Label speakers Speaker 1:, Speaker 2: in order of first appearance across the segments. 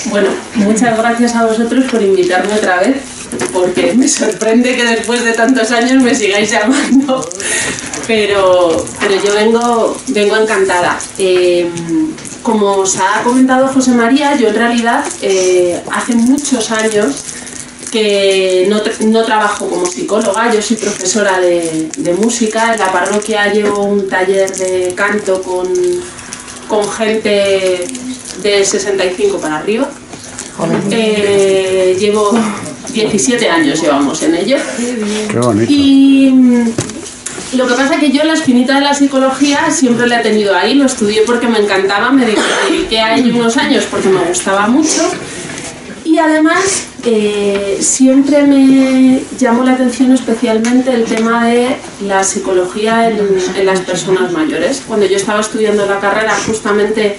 Speaker 1: Bueno, muchas gracias a vosotros por invitarme otra vez, porque me sorprende que después de tantos años me sigáis llamando, pero yo vengo encantada. Como os ha comentado José María, yo en realidad hace muchos años que no trabajo como psicóloga, yo soy profesora de música. En la parroquia llevo un taller de canto con gente de 65 para arriba. Llevo 17 años llevamos en ello.
Speaker 2: Qué bonito.
Speaker 1: Y lo que pasa es que yo la espinita de la psicología siempre la he tenido ahí, lo estudié porque me encantaba, me dediqué a ello unos años porque me gustaba mucho. Y además siempre me llamó la atención especialmente el tema de la psicología en las personas mayores. Cuando yo estaba estudiando la carrera, justamente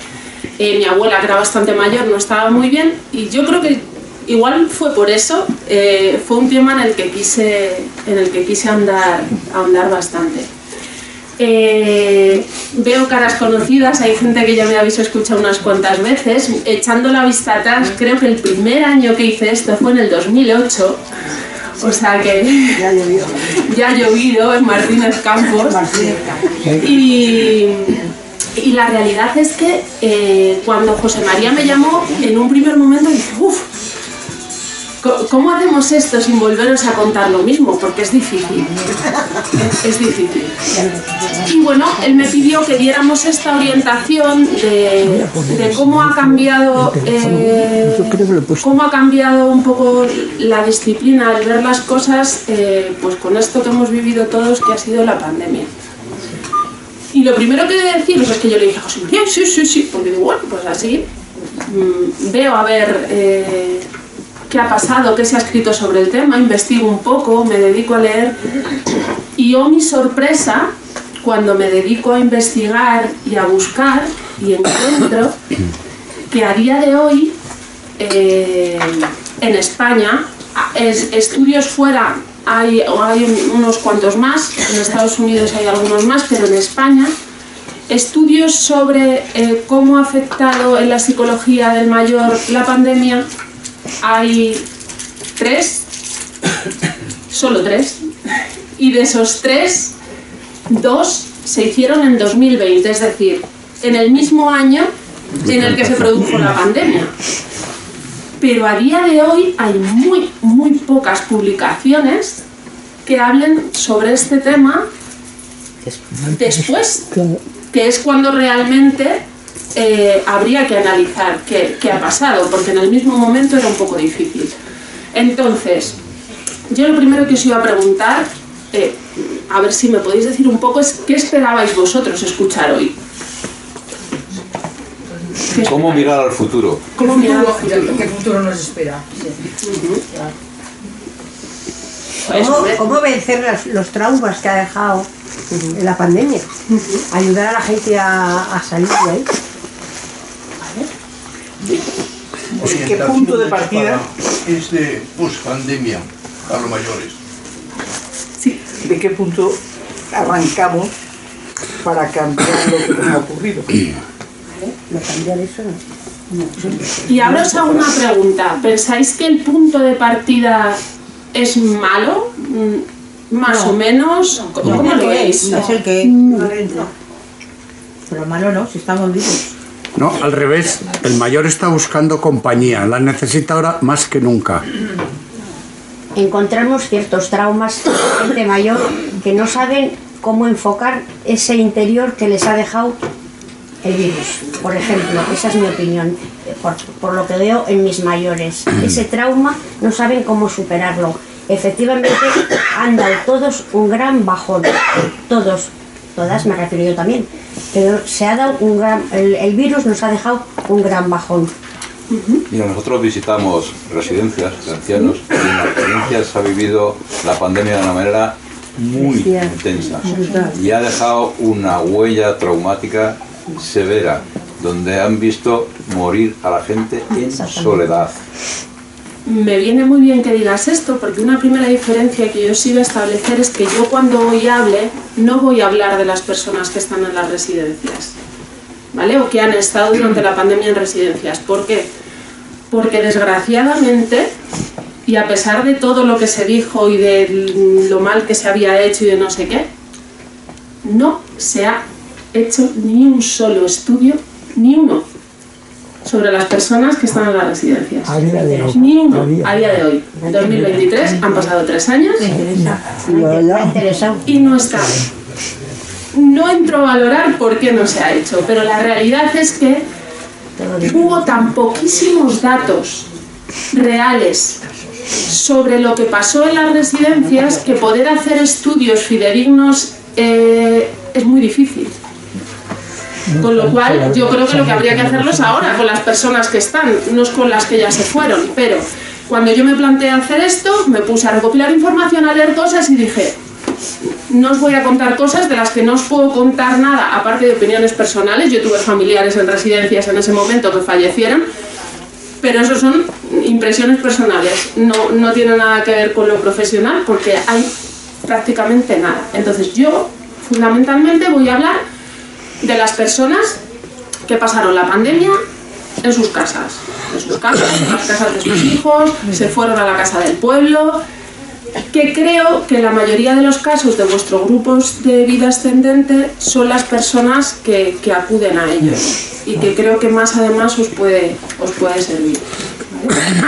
Speaker 1: mi abuela, que era bastante mayor, no estaba muy bien, y yo creo que igual fue por eso, fue un tema en el que quise ahondar bastante. Veo caras conocidas, hay gente que ya me habéis escuchado unas cuantas veces. Echando la vista atrás, creo que el primer año que hice esto fue en el 2008, o sea que ya ha llovido en Martínez Campos. Y la realidad es que cuando José María me llamó, en un primer momento dije, uff, ¿cómo hacemos esto sin volveros a contar lo mismo? Porque es difícil. Es difícil. Y bueno, él me pidió que diéramos esta orientación de cómo ha cambiado un poco la disciplina al ver las cosas, pues con esto que hemos vivido todos, que ha sido la pandemia. Y lo primero que he de deciros es que yo le dije a José María, sí, porque digo, bueno, pues así veo a ver qué ha pasado, qué se ha escrito sobre el tema, investigo un poco, me dedico a leer. Y oh, mi sorpresa, cuando me dedico a investigar y a buscar, y encuentro que a día de hoy en España, estudios fuera hay unos cuantos más, en Estados Unidos hay algunos más, pero en España estudios sobre cómo ha afectado en la psicología del mayor la pandemia hay 3, solo 3, y de esos 3, 2 se hicieron en 2020, es decir, en el mismo año en el que se produjo la pandemia. Pero a día de hoy hay muy pocas publicaciones que hablen sobre este tema después, que es cuando realmente habría que analizar qué ha pasado, porque en el mismo momento era un poco difícil. Entonces, yo lo primero que os iba a preguntar, a ver si me podéis decir un poco, es ¿qué esperabais vosotros escuchar hoy?
Speaker 3: ¿Cómo mirar al futuro?
Speaker 1: ¿Cómo mirar al futuro?
Speaker 4: ¿Qué futuro nos espera?
Speaker 5: ¿Cómo vencer los traumas que ha dejado la pandemia? Ayudar a la gente a salir de ahí.
Speaker 4: ¿Qué punto de partida
Speaker 6: es de post-pandemia a los mayores?
Speaker 4: Sí. ¿De qué punto arrancamos para cambiar lo que nos ha ocurrido?
Speaker 5: No cambiar eso, no.
Speaker 1: Y ahora os hago una pregunta. ¿Pensáis que el punto de partida es malo? ¿Más o menos? ¿Cómo lo veis?
Speaker 5: Es el que pero malo no, si estamos vivos.
Speaker 2: No, al revés, el mayor está buscando compañía, la necesita ahora más que nunca.
Speaker 7: Encontramos ciertos traumas de gente mayor que no saben cómo enfocar ese interior que les ha dejado el virus. Por ejemplo, esa es mi opinión, por lo que veo en mis mayores. Ese trauma no saben cómo superarlo. Efectivamente, han dado todos un gran bajón. Todos, todas me refiero yo también. Pero se ha dado un gran... El virus nos ha dejado un gran bajón.
Speaker 3: Mira, nosotros visitamos residencias de ancianos y en las residencias se ha vivido la pandemia de una manera muy intensa y ha dejado una huella traumática severa, donde han visto morir a la gente en soledad.
Speaker 1: Me viene muy bien que digas esto, porque una primera diferencia que yo sí iba a establecer es que yo cuando hoy hable, no voy a hablar de las personas que están en las residencias, ¿vale? O que han estado durante la pandemia en residencias. ¿Por qué? porque desgraciadamente, y a pesar de todo lo que se dijo y de lo mal que se había hecho y de no sé qué, no se ha hecho ni un solo estudio, ni uno, sobre las personas que están en las residencias. Ni uno, a día de hoy. En 2023 han pasado 3 años y no está. No entro a valorar por qué no se ha hecho, pero la realidad es que hubo tan poquísimos datos reales sobre lo que pasó en las residencias que poder hacer estudios fidedignos es muy difícil. Con lo cual yo creo que lo que habría que hacerlo es ahora con las personas que están, no es con las que ya se fueron. Pero cuando yo me planteé hacer esto, me puse a recopilar información, a leer cosas y dije, no os voy a contar cosas de las que no os puedo contar nada, aparte de opiniones personales. Yo tuve familiares en residencias en ese momento que fallecieron, pero eso son impresiones personales, no tiene nada que ver con lo profesional, porque hay prácticamente nada. Entonces yo fundamentalmente voy a hablar de las personas que pasaron la pandemia en sus casas, en las casas de sus hijos, se fueron a la casa del pueblo, que creo que la mayoría de los casos de vuestros grupos de vida ascendente son las personas que acuden a ellos y que creo que más además os puede servir. ¿Vale?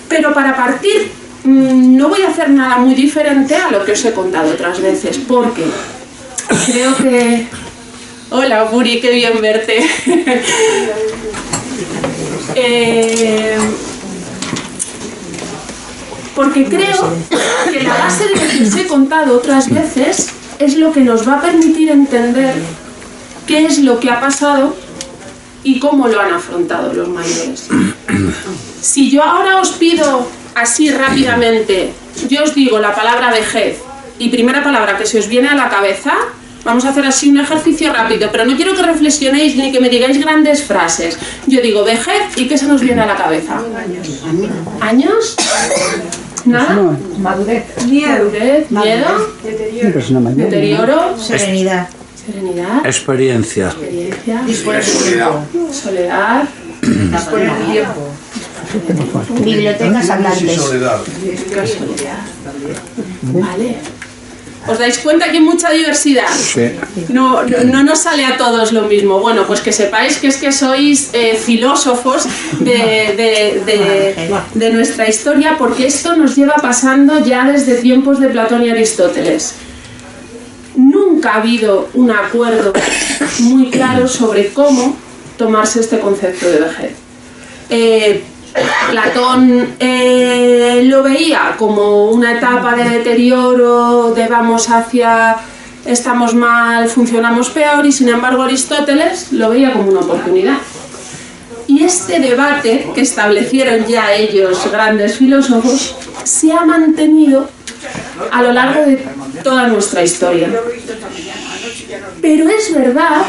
Speaker 1: Pero para partir no voy a hacer nada muy diferente a lo que os he contado otras veces, porque creo que... Hola, Puri, qué bien verte. Porque creo que la base de lo que os he contado otras veces es lo que nos va a permitir entender qué es lo que ha pasado y cómo lo han afrontado los mayores. Si yo ahora os pido así rápidamente, yo os digo la palabra vejez y primera palabra que se os viene a la cabeza, vamos a hacer así un ejercicio rápido, pero no quiero que reflexionéis ni que me digáis grandes frases. Yo digo vejez y ¿qué se nos viene a la cabeza? ¿Años? ¿Nada?
Speaker 5: Madurez.
Speaker 1: Miedo. Deterioro.
Speaker 5: Serenidad.
Speaker 2: Experiencia.
Speaker 1: Soledad.
Speaker 7: Bibliotecas hablantes.
Speaker 6: Soledad.
Speaker 1: Vale. ¿Os dais cuenta que hay mucha diversidad?
Speaker 2: Sí.
Speaker 1: No nos sale a todos lo mismo. Bueno, pues que sepáis que es que sois filósofos de nuestra historia, porque esto nos lleva pasando ya desde tiempos de Platón y Aristóteles. Nunca ha habido un acuerdo muy claro sobre cómo tomarse este concepto de vejez. Platón lo veía como una etapa de deterioro, de vamos hacia, estamos mal, funcionamos peor, y sin embargo Aristóteles lo veía como una oportunidad. Y este debate que establecieron ya ellos, grandes filósofos, se ha mantenido a lo largo de toda nuestra historia. Pero es verdad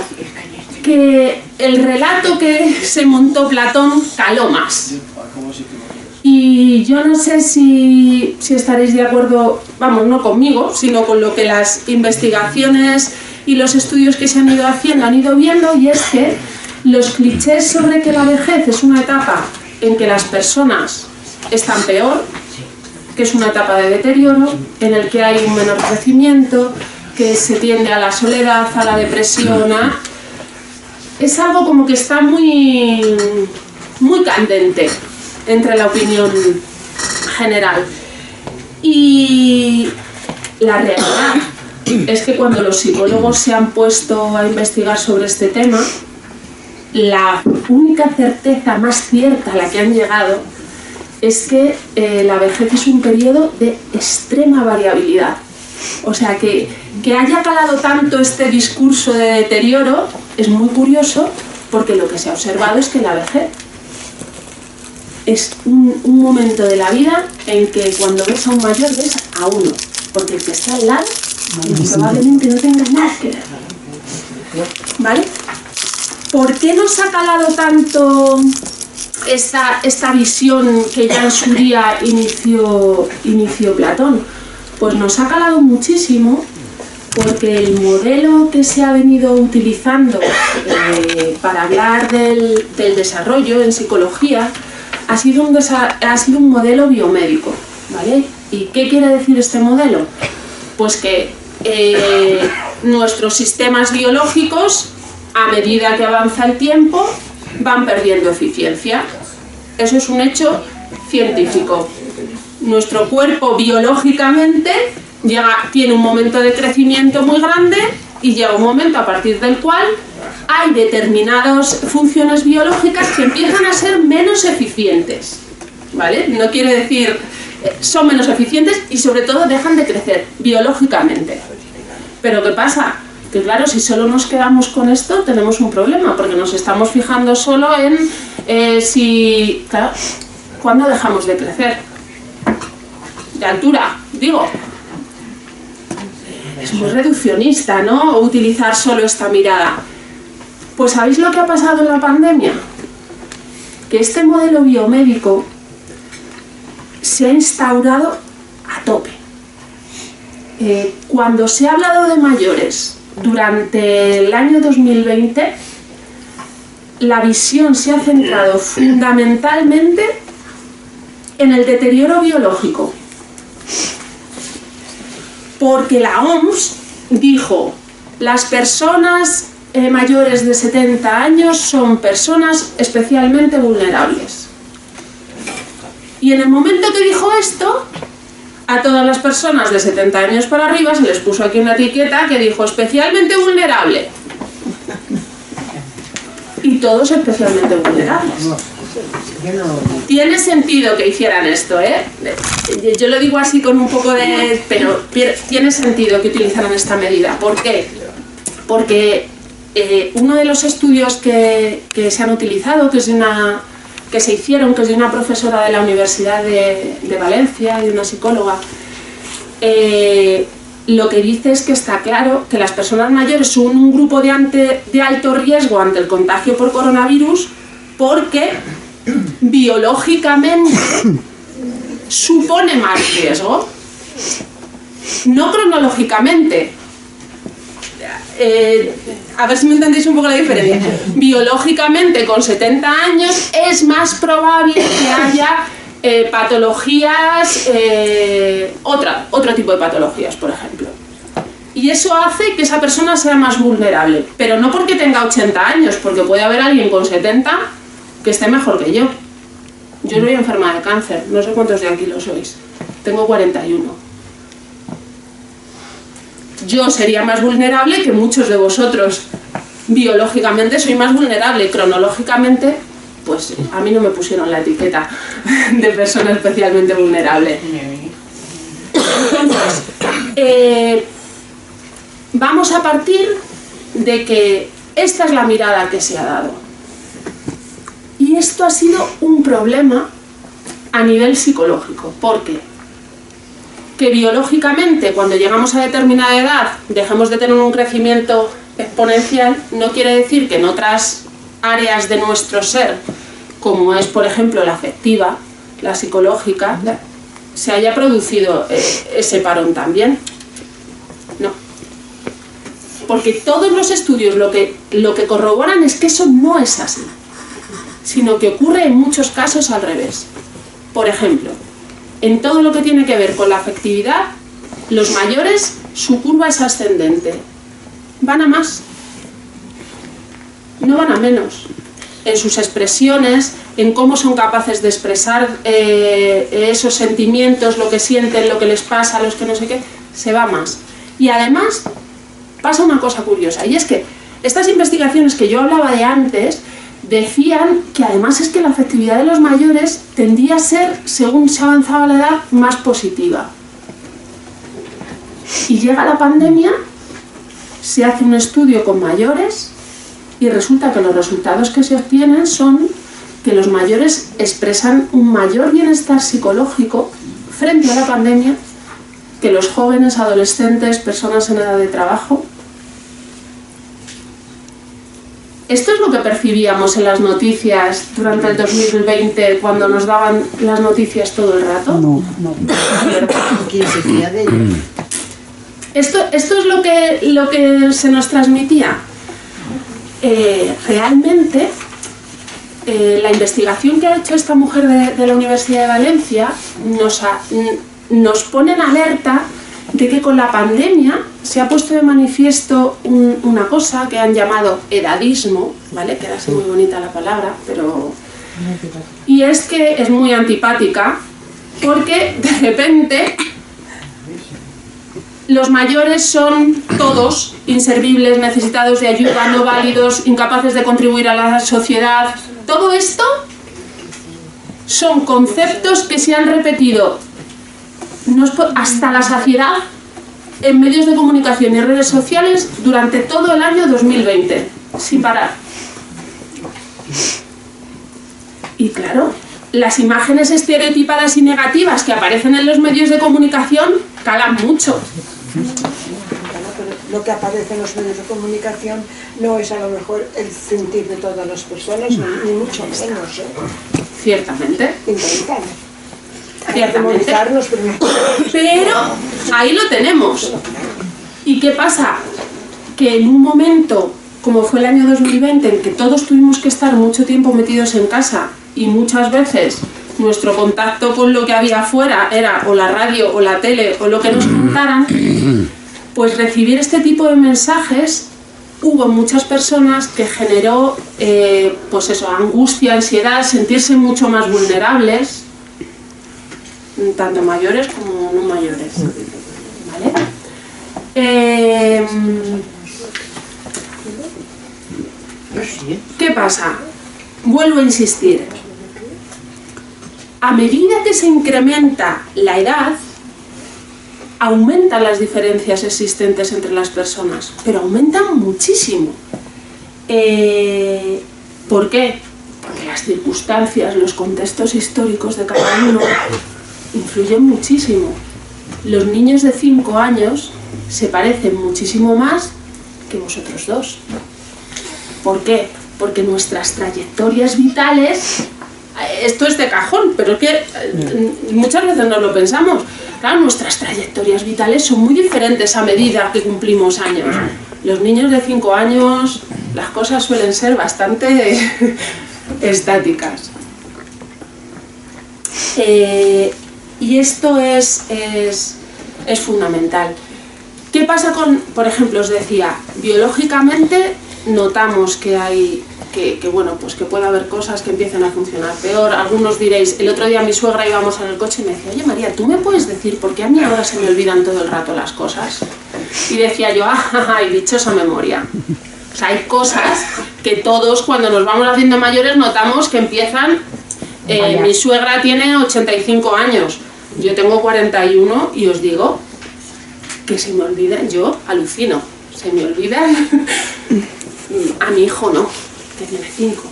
Speaker 1: que el relato que se montó Platón caló más. Y yo no sé si estaréis de acuerdo, vamos, no conmigo, sino con lo que las investigaciones y los estudios que se han ido haciendo han ido viendo, y es que los clichés sobre que la vejez es una etapa en que las personas están peor, que es una etapa de deterioro, en el que hay un menor crecimiento, que se tiende a la soledad, a la depresión, es algo como que está muy candente entre la opinión general. Y la realidad es que cuando los psicólogos se han puesto a investigar sobre este tema, la única certeza más cierta a la que han llegado es que la vejez es un periodo de extrema variabilidad. O sea, que haya calado tanto este discurso de deterioro es muy curioso, porque lo que se ha observado es que la vejez es un momento de la vida en que cuando ves a un mayor ves a uno, porque el que está al lado probablemente no tenga nada que ver. ¿Vale? ¿Por qué nos ha calado tanto esta visión que ya en su día inició Platón? Pues nos ha calado muchísimo, porque el modelo que se ha venido utilizando para hablar del desarrollo en psicología ha sido un modelo biomédico, ¿vale? ¿Y qué quiere decir este modelo? Pues que nuestros sistemas biológicos, a medida que avanza el tiempo, van perdiendo eficiencia. Eso es un hecho científico. Nuestro cuerpo biológicamente tiene un momento de crecimiento muy grande y llega un momento a partir del cual hay determinadas funciones biológicas que empiezan a ser menos eficientes, ¿vale? No quiere decir son menos eficientes y sobre todo dejan de crecer biológicamente. Pero ¿qué pasa? Que claro, si solo nos quedamos con esto tenemos un problema, porque nos estamos fijando solo en claro, ¿cuándo dejamos de crecer? De altura, digo. Es muy reduccionista, ¿no? Utilizar solo esta mirada. Pues ¿sabéis lo que ha pasado en la pandemia? Que este modelo biomédico se ha instaurado a tope. Cuando se ha hablado de mayores durante el año 2020, la visión se ha centrado fundamentalmente en el deterioro biológico. Porque la OMS dijo, las personas mayores de 70 años son personas especialmente vulnerables. Y en el momento que dijo esto, a todas las personas de 70 años para arriba se les puso aquí una etiqueta que dijo especialmente vulnerable. Y todos especialmente vulnerables. Tiene sentido que hicieran esto, ¿eh? Yo lo digo así con un poco de... pero tiene sentido que utilizaran esta medida. ¿Por qué? Porque uno de los estudios que se han utilizado, que se hicieron, que es de una profesora de la Universidad de Valencia, de una psicóloga, lo que dice es que está claro que las personas mayores son un grupo de alto riesgo ante el contagio por coronavirus porque biológicamente supone más riesgo, no cronológicamente. A ver si me entendéis un poco la diferencia. Biológicamente, con 70 años, es más probable que haya patologías, otro tipo de patologías, por ejemplo. Y eso hace que esa persona sea más vulnerable, pero no porque tenga 80 años, porque puede haber alguien con 70 que esté mejor que yo. Yo soy enferma de cáncer, no sé cuántos de aquí lo sois. Tengo 41. Yo sería más vulnerable que muchos de vosotros. Biológicamente soy más vulnerable, cronológicamente, pues a mí no me pusieron la etiqueta de persona especialmente vulnerable. Entonces, vamos a partir de que esta es la mirada que se ha dado. Y esto ha sido un problema a nivel psicológico. ¿Por qué? Que biológicamente, cuando llegamos a determinada edad, dejemos de tener un crecimiento exponencial, no quiere decir que en otras áreas de nuestro ser, como es, por ejemplo, la afectiva, la psicológica, se haya producido ese parón también. No. Porque todos los estudios lo que corroboran es que eso no es así, sino que ocurre en muchos casos al revés. Por ejemplo, en todo lo que tiene que ver con la afectividad, los mayores, su curva es ascendente. Van a más, no van a menos. En sus expresiones, en cómo son capaces de expresar esos sentimientos, lo que sienten, lo que les pasa, los que no sé qué, se va más. Y además, pasa una cosa curiosa, y es que estas investigaciones que yo hablaba de antes, decían que además es que la afectividad de los mayores tendía a ser, según se avanzaba la edad, más positiva. Y llega la pandemia, se hace un estudio con mayores y resulta que los resultados que se obtienen son que los mayores expresan un mayor bienestar psicológico frente a la pandemia que los jóvenes, adolescentes, personas en edad de trabajo. Esto es lo que percibíamos en las noticias durante el 2020 cuando nos daban las noticias todo el rato.
Speaker 4: No.
Speaker 5: ¿Quién se fía de ello?
Speaker 1: Esto es lo que se nos transmitía. Realmente la investigación que ha hecho esta mujer de la Universidad de Valencia nos pone en alerta de que con la pandemia se ha puesto de manifiesto una cosa que han llamado edadismo, ¿vale? Queda así muy bonita la palabra, pero... Y es que es muy antipática, porque de repente los mayores son todos inservibles, necesitados de ayuda, no válidos, incapaces de contribuir a la sociedad. Todo esto son conceptos que se han repetido hasta la saciedad en medios de comunicación y redes sociales durante todo el año 2020, sin parar. Y claro, las imágenes estereotipadas y negativas que aparecen en los medios de comunicación calan mucho.
Speaker 5: Lo que aparece en los medios de comunicación no es a lo mejor el sentir de todas las personas, ni mucho menos.
Speaker 1: Ciertamente.
Speaker 5: Intentan.
Speaker 1: Ciertamente. Pero ahí lo tenemos. ¿Y qué pasa? Que en un momento, como fue el año 2020, en que todos tuvimos que estar mucho tiempo metidos en casa y muchas veces nuestro contacto con lo que había afuera era o la radio o la tele o lo que nos contaran, pues recibir este tipo de mensajes hubo muchas personas que generó pues eso, angustia, ansiedad, sentirse mucho más vulnerables, tanto mayores como no mayores, ¿vale? ¿Qué pasa? Vuelvo a insistir. A medida que se incrementa la edad, aumentan las diferencias existentes entre las personas, pero aumentan muchísimo. ¿Por qué? Porque las circunstancias, los contextos históricos de cada uno influyen muchísimo. Los niños de 5 años se parecen muchísimo más que vosotros dos. ¿Por qué? Porque nuestras trayectorias vitales, esto es de cajón, pero es que muchas veces no lo pensamos. Claro, nuestras trayectorias vitales son muy diferentes a medida que cumplimos años. Los niños de 5 años, las cosas suelen ser bastante estáticas. Y esto es fundamental. ¿Qué pasa con, por ejemplo, os decía, biológicamente notamos que hay, bueno, pues que puede haber cosas que empiecen a funcionar peor? Algunos diréis, el otro día mi suegra íbamos en el coche y me decía, oye María, ¿tú me puedes decir por qué a mí ahora se me olvidan todo el rato las cosas? Y decía yo, ¡ay, dichosa memoria! O sea, hay cosas que todos cuando nos vamos haciendo mayores notamos que empiezan. Mi suegra tiene 85 años, yo tengo 41 y os digo que se me olvidan, yo alucino, se me olvidan. A mi hijo no, que tiene 5,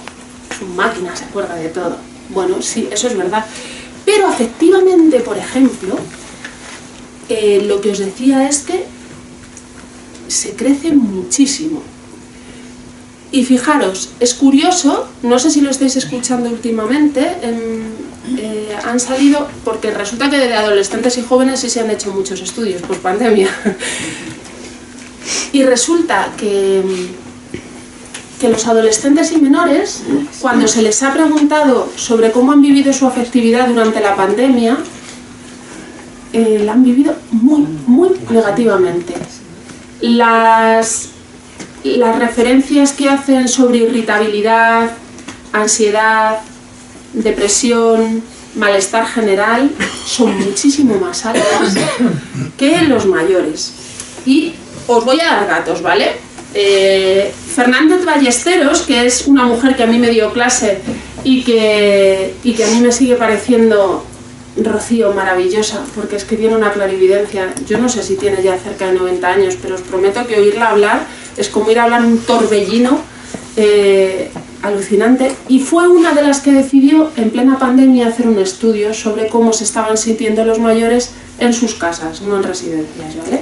Speaker 1: su máquina se acuerda de todo. Bueno, sí, eso es verdad. Pero afectivamente, por ejemplo, lo que os decía es que se crece muchísimo. Y fijaros, es curioso, no sé si lo estáis escuchando últimamente, han salido, porque resulta que de adolescentes y jóvenes sí se han hecho muchos estudios por pandemia. Y resulta que los adolescentes y menores, cuando se les ha preguntado sobre cómo han vivido su afectividad durante la pandemia, la han vivido muy, muy negativamente. Las referencias que hacen sobre irritabilidad, ansiedad, depresión, malestar general, son muchísimo más altas que los mayores. Y os voy a dar datos, ¿vale? Fernández Ballesteros, que es una mujer que a mí me dio clase y que a mí me sigue pareciendo, Rocío, maravillosa, porque es que tiene una clarividencia. Yo no sé si tiene ya cerca de 90 años, pero os prometo que oírla hablar es como ir a hablar un torbellino alucinante. Y fue una de las que decidió en plena pandemia hacer un estudio sobre cómo se estaban sintiendo los mayores en sus casas, no en residencias, ¿vale?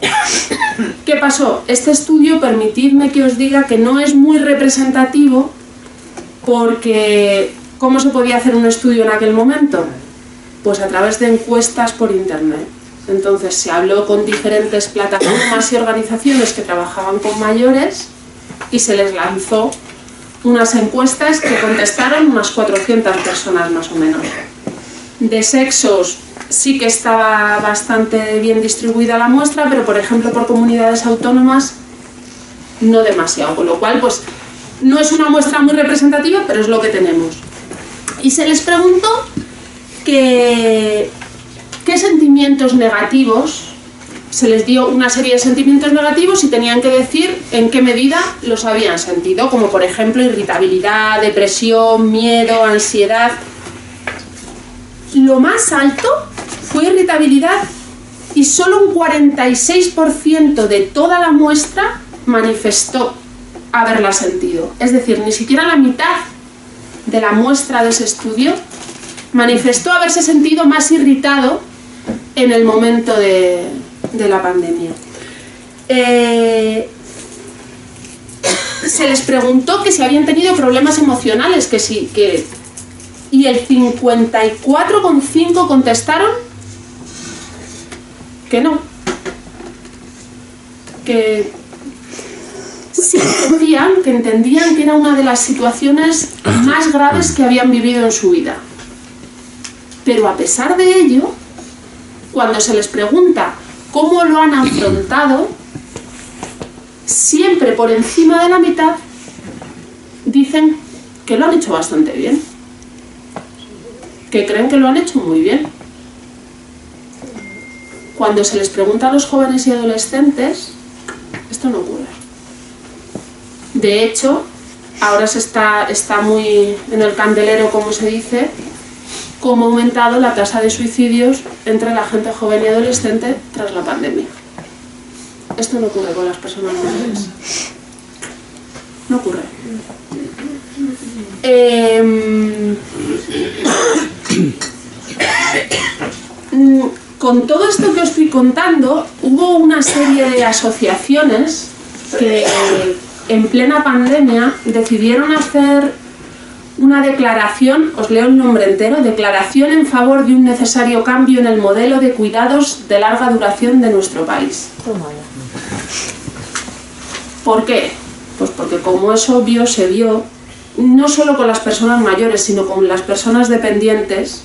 Speaker 1: ¿Qué pasó? Este estudio, permitidme que os diga que no es muy representativo, porque ¿cómo se podía hacer un estudio en aquel momento? Pues a través de encuestas por internet. Entonces se habló con diferentes plataformas y organizaciones que trabajaban con mayores y se les lanzó unas encuestas que contestaron unas 400 personas más o menos. De sexos sí que estaba bastante bien distribuida la muestra, pero por ejemplo por comunidades autónomas no demasiado, con lo cual pues no es una muestra muy representativa, pero es lo que tenemos. Y se les preguntó qué sentimientos negativos, se les dio una serie de sentimientos negativos y tenían que decir en qué medida los habían sentido, como por ejemplo irritabilidad, depresión, miedo, ansiedad. Lo más alto fue irritabilidad y solo un 46% de toda la muestra manifestó haberla sentido. Es decir, ni siquiera la mitad de la muestra de ese estudio manifestó haberse sentido más irritado en el momento de la pandemia. Se les preguntó que si habían tenido problemas emocionales, que sí, y el 54,5% contestaron que no. Que sí decían que entendían que era una de las situaciones más graves que habían vivido en su vida. Pero a pesar de ello, cuando se les pregunta cómo lo han afrontado, siempre por encima de la mitad dicen que lo han hecho bastante bien, que creen que lo han hecho muy bien. Cuando se les pregunta a los jóvenes y adolescentes, esto no ocurre. De hecho, ahora está muy en el candelero, como se dice, cómo ha aumentado la tasa de suicidios entre la gente joven y adolescente tras la pandemia. Esto no ocurre con las personas mayores. No ocurre. Con todo esto que os estoy contando, hubo una serie de asociaciones que en plena pandemia decidieron hacer una declaración, os leo el nombre entero: Declaración en favor de un necesario cambio en el modelo de cuidados de larga duración de nuestro país. ¿Por qué? Pues porque, como es obvio, se vio no solo con las personas mayores, sino con las personas dependientes,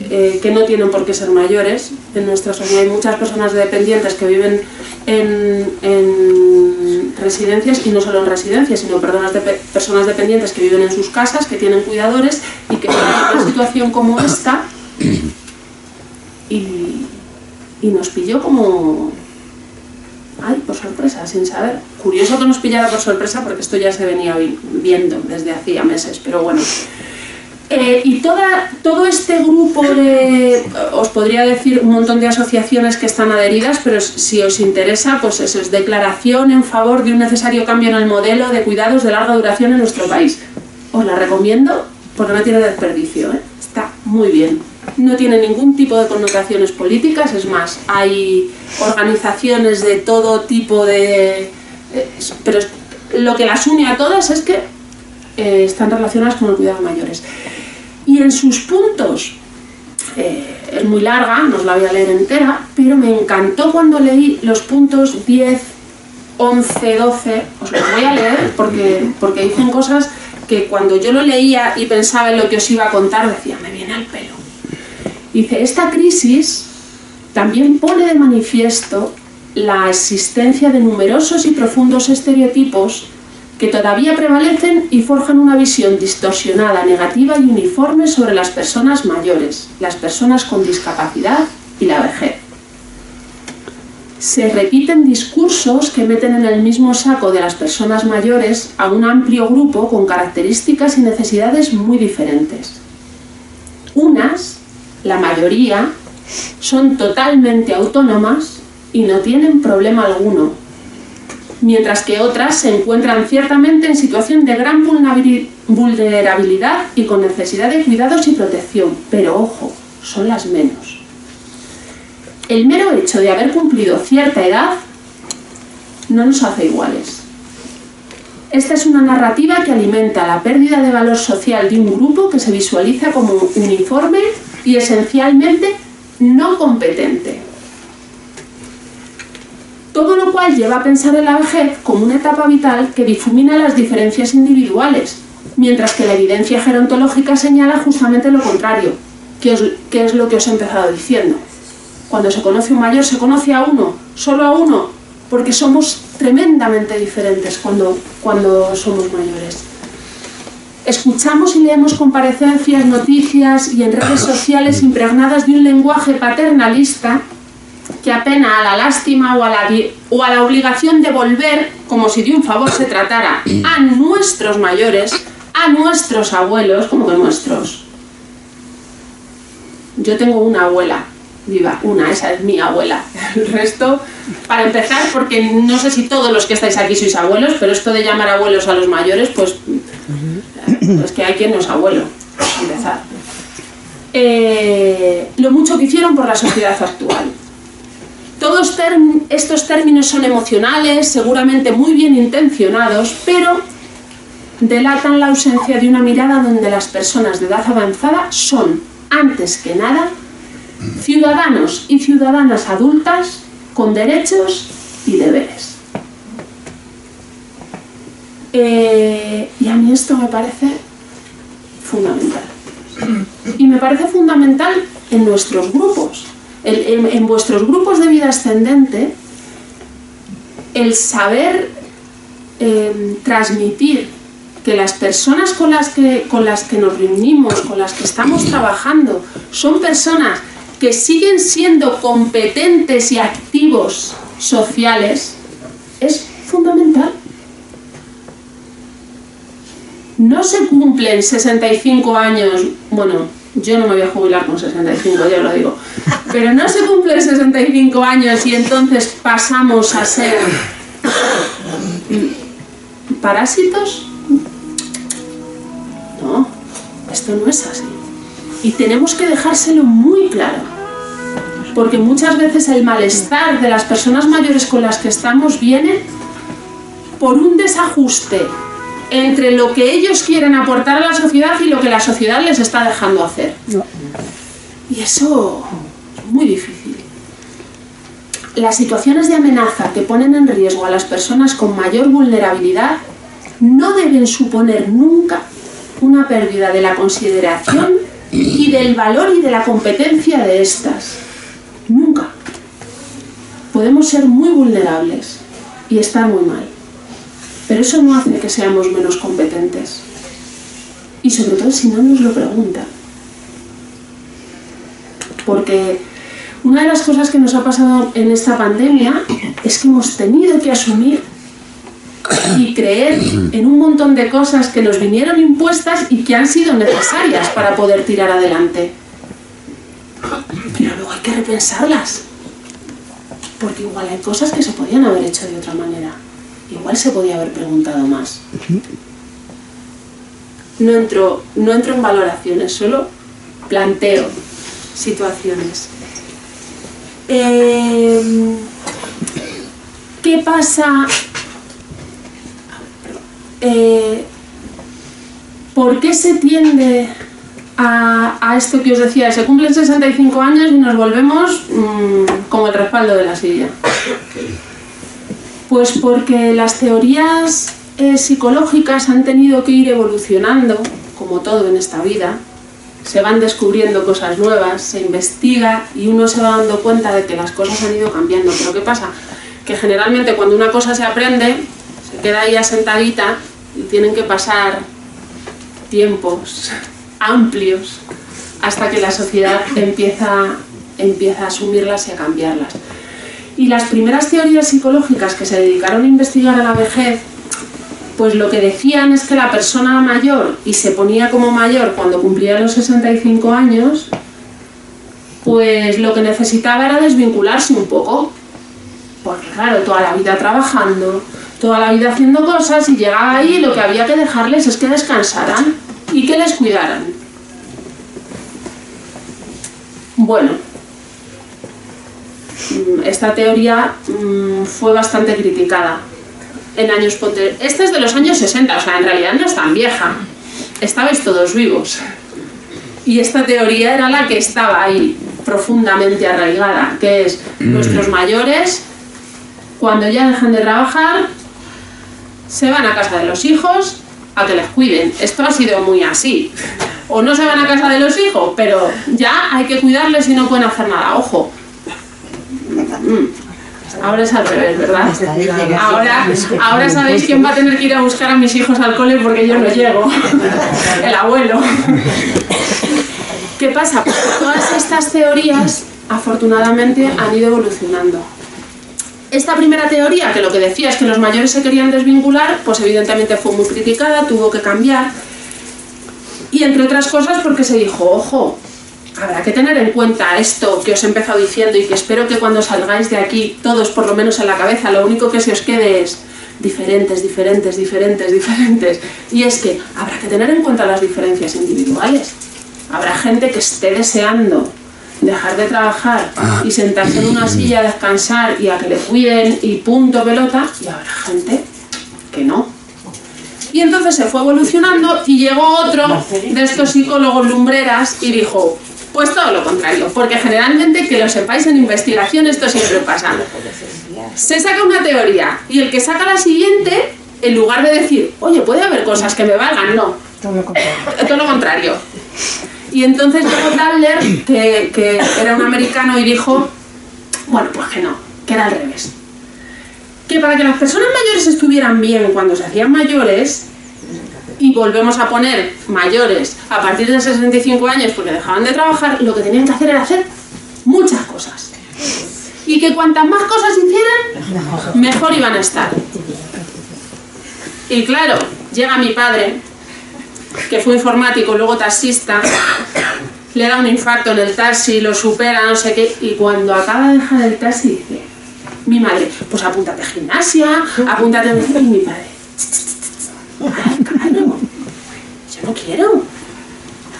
Speaker 1: que no tienen por qué ser mayores. En nuestra sociedad hay muchas personas dependientes que viven en residencias, y no solo en residencias, sino personas dependientes que viven en sus casas, que tienen cuidadores y que están en una situación como esta, y nos pilló como... Ay, por sorpresa, sin saber. Curioso que nos pillara por sorpresa, porque esto ya se venía viendo desde hacía meses, pero bueno. Y todo este grupo de, os podría decir un montón de asociaciones que están adheridas, pero si os interesa, pues eso es Declaración en favor de un necesario cambio en el modelo de cuidados de larga duración en nuestro país. Os la recomiendo porque no tiene desperdicio, ¿eh? Está muy bien. No tiene ningún tipo de connotaciones políticas, es más, hay organizaciones de todo tipo de... pero lo que las une a todas es que están relacionadas con el cuidado de mayores. Y en sus puntos, es muy larga, no os la voy a leer entera, pero me encantó cuando leí los puntos 10, 11, 12, os los voy a leer porque dicen cosas que cuando yo lo leía y pensaba en lo que os iba a contar, decía, me viene al pelo. Dice, esta crisis también pone de manifiesto la existencia de numerosos y profundos estereotipos que todavía prevalecen y forjan una visión distorsionada, negativa y uniforme sobre las personas mayores, las personas con discapacidad y la vejez. Se repiten discursos que meten en el mismo saco de las personas mayores a un amplio grupo con características y necesidades muy diferentes. Unas, la mayoría, son totalmente autónomas y no tienen problema alguno, mientras que otras se encuentran ciertamente en situación de gran vulnerabilidad y con necesidad de cuidados y protección, pero ojo, son las menos. El mero hecho de haber cumplido cierta edad no nos hace iguales. Esta es una narrativa que alimenta la pérdida de valor social de un grupo que se visualiza como uniforme y esencialmente no competente. Todo lo cual lleva a pensar en la vejez como una etapa vital que difumina las diferencias individuales, mientras que la evidencia gerontológica señala justamente lo contrario, que es lo que os he empezado diciendo. Cuando se conoce un mayor, se conoce a uno, solo a uno, porque somos tremendamente diferentes cuando somos mayores. Escuchamos y leemos comparecencias, noticias y en redes sociales impregnadas de un lenguaje paternalista que apena a la lástima o a la obligación de volver, como si de un favor se tratara, a nuestros mayores, a nuestros abuelos, como que nuestros. Yo tengo una abuela viva, esa es mi abuela. El resto, para empezar, porque no sé si todos los que estáis aquí sois abuelos, pero esto de llamar abuelos a los mayores, pues es que hay quien no es abuelo, para empezar. Lo mucho que hicieron por la sociedad actual. Todos estos términos son emocionales, seguramente muy bien intencionados, pero delatan la ausencia de una mirada donde las personas de edad avanzada son, antes que nada, ciudadanos y ciudadanas adultas con derechos y deberes. Y a mí esto me parece fundamental. Y me parece fundamental en nuestros grupos. En vuestros grupos de vida ascendente, el saber transmitir que las personas con las que nos reunimos, con las que estamos trabajando, son personas que siguen siendo competentes y activos sociales, es fundamental. No se cumplen 65 años, bueno, yo no me voy a jubilar con 65, ya lo digo, pero no se cumplen 65 años y entonces pasamos a ser parásitos. No, esto no es así. Y tenemos que dejárselo muy claro, porque muchas veces el malestar de las personas mayores con las que estamos viene por un desajuste entre lo que ellos quieren aportar a la sociedad y lo que la sociedad les está dejando hacer. Y eso es muy difícil. Las situaciones de amenaza que ponen en riesgo a las personas con mayor vulnerabilidad no deben suponer nunca una pérdida de la consideración y del valor y de la competencia de estas. Nunca. Podemos ser muy vulnerables y estar muy mal, pero eso no hace que seamos menos competentes. Y sobre todo si no nos lo preguntan. Porque una de las cosas que nos ha pasado en esta pandemia es que hemos tenido que asumir y creer en un montón de cosas que nos vinieron impuestas y que han sido necesarias para poder tirar adelante. Pero luego hay que repensarlas, porque igual hay cosas que se podían haber hecho de otra manera, igual se podía haber preguntado más. No entro en valoraciones, solo planteo situaciones. ¿Qué pasa? ¿Por qué se tiende a esto que os decía? Se cumplen 65 años y nos volvemos como el respaldo de la silla. Pues porque las teorías psicológicas han tenido que ir evolucionando, como todo en esta vida. Se van descubriendo cosas nuevas, se investiga y uno se va dando cuenta de que las cosas han ido cambiando. Pero ¿qué pasa? Que generalmente cuando una cosa se aprende, se queda ahí asentadita y tienen que pasar tiempos amplios hasta que la sociedad empieza a asumirlas y a cambiarlas. Y las primeras teorías psicológicas que se dedicaron a investigar a la vejez, pues lo que decían es que la persona mayor, y se ponía como mayor cuando cumplía los 65 años, pues lo que necesitaba era desvincularse un poco. Porque claro, toda la vida trabajando, toda la vida haciendo cosas, y llegaba ahí y lo que había que dejarles es que descansaran y que les cuidaran. Bueno, esta teoría fue bastante criticada en años posteriores. Esta es de los años 60, o sea, en realidad no es tan vieja. Estabais todos vivos. Y esta teoría era la que estaba ahí profundamente arraigada, que es nuestros mayores cuando ya dejan de trabajar, se van a casa de los hijos a que les cuiden. Esto ha sido muy así. O no se van a casa de los hijos, pero ya hay que cuidarles y no pueden hacer nada. Ojo. Ahora es al revés, ¿verdad? Ahora sabéis quién va a tener que ir a buscar a mis hijos al cole porque yo no llego. El abuelo. ¿Qué pasa? Pues que todas estas teorías, afortunadamente, han ido evolucionando. Esta primera teoría, que lo que decía es que los mayores se querían desvincular, pues evidentemente fue muy criticada, tuvo que cambiar. Y entre otras cosas porque se dijo, ojo, habrá que tener en cuenta esto que os he empezado diciendo y que espero que cuando salgáis de aquí, todos por lo menos en la cabeza, lo único que se os quede es diferentes, diferentes, diferentes, diferentes. Y es que habrá que tener en cuenta las diferencias individuales. Habrá gente que esté deseando dejar de trabajar y sentarse en una silla a descansar y a que le cuiden y punto pelota, y habrá gente que no. Y entonces se fue evolucionando y llegó otro de estos psicólogos lumbreras y dijo, pues todo lo contrario, porque generalmente, que lo sepáis, en investigación esto siempre pasa. Se saca una teoría y el que saca la siguiente, en lugar de decir, oye, puede haber cosas que me valgan, no. Todo lo contrario. Y entonces llegó Thaler, que era un americano, y dijo, bueno, pues que no, que era al revés. Que para que las personas mayores estuvieran bien cuando se hacían mayores, y volvemos a poner mayores a partir de 65 años porque dejaban de trabajar, lo que tenían que hacer era hacer muchas cosas. Y que cuantas más cosas hicieran, mejor iban a estar. Y claro, llega mi padre, que fue informático, luego taxista, le da un infarto en el taxi, lo supera, no sé qué, y cuando acaba de dejar el taxi dice, mi madre, pues apúntate a gimnasia, apúntate a... Y mi padre, ay, claro, yo no quiero,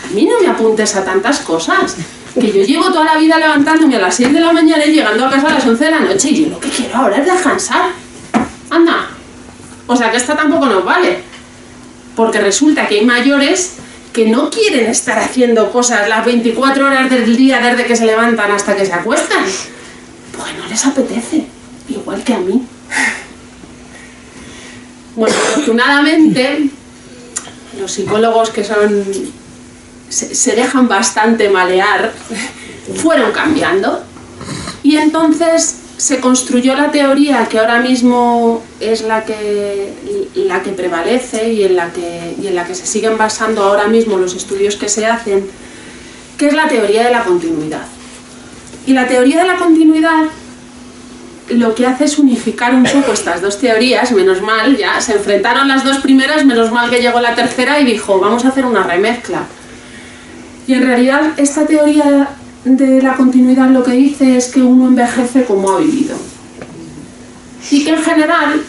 Speaker 1: a mí no me apuntes a tantas cosas, que yo llevo toda la vida levantándome a las 6 de la mañana y llegando a casa a las 11 de la noche, y yo lo que quiero ahora es descansar. Anda, o sea que esta tampoco nos vale. Porque resulta que hay mayores que no quieren estar haciendo cosas las 24 horas del día desde que se levantan hasta que se acuestan. Porque no les apetece, igual que a mí. Bueno, afortunadamente, los psicólogos que se dejan bastante malear, fueron cambiando. Y entonces se construyó la teoría que ahora mismo es la que prevalece y en la que se siguen basando ahora mismo los estudios que se hacen, que es la teoría de la continuidad. Y la teoría de la continuidad lo que hace es unificar un poco estas dos teorías, menos mal, ya se enfrentaron las dos primeras, menos mal que llegó la tercera y dijo, vamos a hacer una remezcla. Y en realidad esta teoría de la continuidad lo que dice es que uno envejece como ha vivido. Y que en general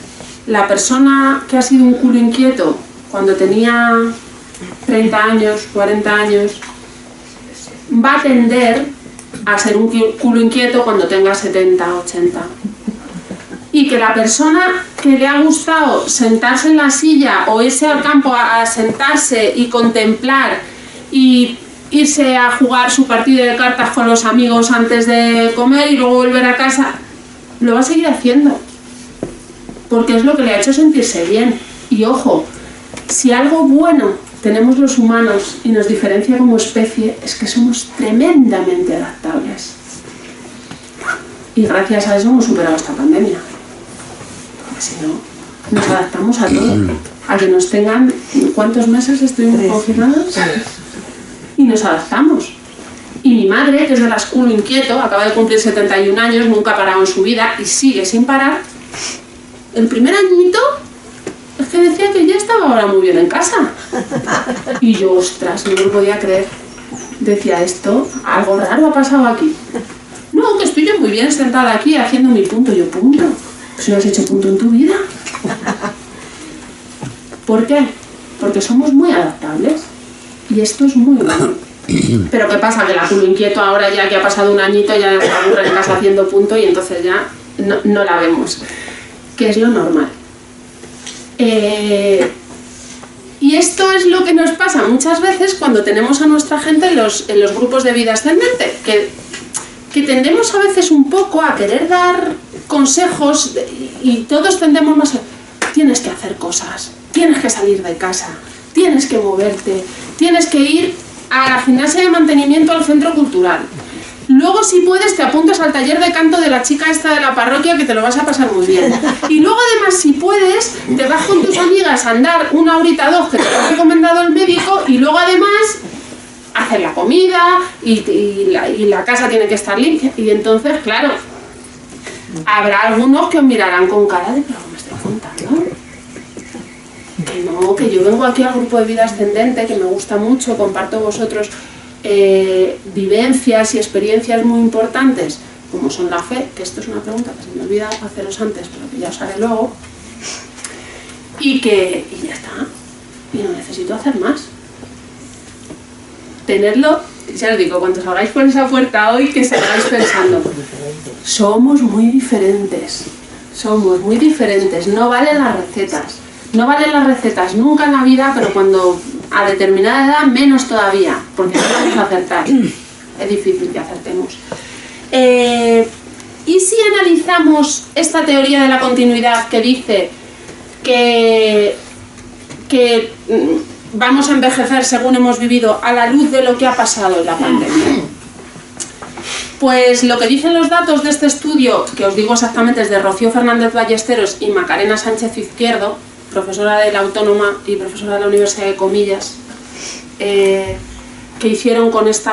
Speaker 1: la persona que ha sido un culo inquieto cuando tenía 30 años, 40 años, va a tender a ser un culo inquieto cuando tenga 70, 80. Y que la persona que le ha gustado sentarse en la silla o irse al campo a sentarse y contemplar y irse a jugar su partido de cartas con los amigos antes de comer y luego volver a casa, lo va a seguir haciendo. Porque es lo que le ha hecho sentirse bien. Y ojo, si algo bueno tenemos los humanos y nos diferencia como especie, es que somos tremendamente adaptables. Y gracias a eso hemos superado esta pandemia. Porque si no, nos adaptamos a todo. A que nos tengan... ¿Cuántos meses estuvimos confinados? Y nos adaptamos. Y mi madre, que es de las culo inquieto, acaba de cumplir 71 años, nunca ha parado en su vida y sigue sin parar. El primer añito es que decía que ya estaba ahora muy bien en casa. Y yo, ostras, no lo podía creer. Decía, esto, algo raro ha pasado aquí. No, que estoy yo muy bien sentada aquí haciendo mi punto. Yo, punto. Pues no has hecho punto en tu vida. ¿Por qué? Porque somos muy adaptables. Y esto es muy bueno. Pero ¿qué pasa? Que la culo inquieto ahora, ya que ha pasado un añito, ya se aburre en casa haciendo punto y entonces ya no la vemos. Que es lo normal. Y esto es lo que nos pasa muchas veces cuando tenemos a nuestra gente en los grupos de vida ascendente, que que tendemos a veces un poco a querer dar consejos y todos tendemos más a... Tienes que hacer cosas, tienes que salir de casa, tienes que moverte, tienes que ir a la gimnasia de mantenimiento al centro cultural. Luego, si puedes, te apuntas al taller de canto de la chica esta de la parroquia, que te lo vas a pasar muy bien. Y luego, además, si puedes, te vas con tus amigas a andar 1 horita o 2 que te lo ha recomendado el médico, y luego, además, hacer la comida y la casa tiene que estar limpia. Y entonces, claro, habrá algunos que os mirarán con cara de, ¿pero qué me estoy contando? Que no, que yo vengo aquí al grupo de vida ascendente, que me gusta mucho, comparto vosotros vivencias y experiencias muy importantes, como son la fe, que esto es una pregunta que se me olvida haceros antes, pero que ya os haré luego, y ya está, y no necesito hacer más. Tenerlo, ya os digo, cuando salgáis por esa puerta hoy, que salgáis pensando, somos muy diferentes, no valen las recetas. No valen las recetas nunca en la vida, pero cuando a determinada edad menos todavía, porque no vamos a acertar. Es difícil que acertemos. ¿Y si analizamos esta teoría de la continuidad que dice que vamos a envejecer según hemos vivido a la luz de lo que ha pasado en la pandemia? Pues lo que dicen los datos de este estudio, que os digo exactamente, es de Rocío Fernández Ballesteros y Macarena Sánchez Izquierdo, profesora de la Autónoma y profesora de la Universidad de Comillas, que hicieron con este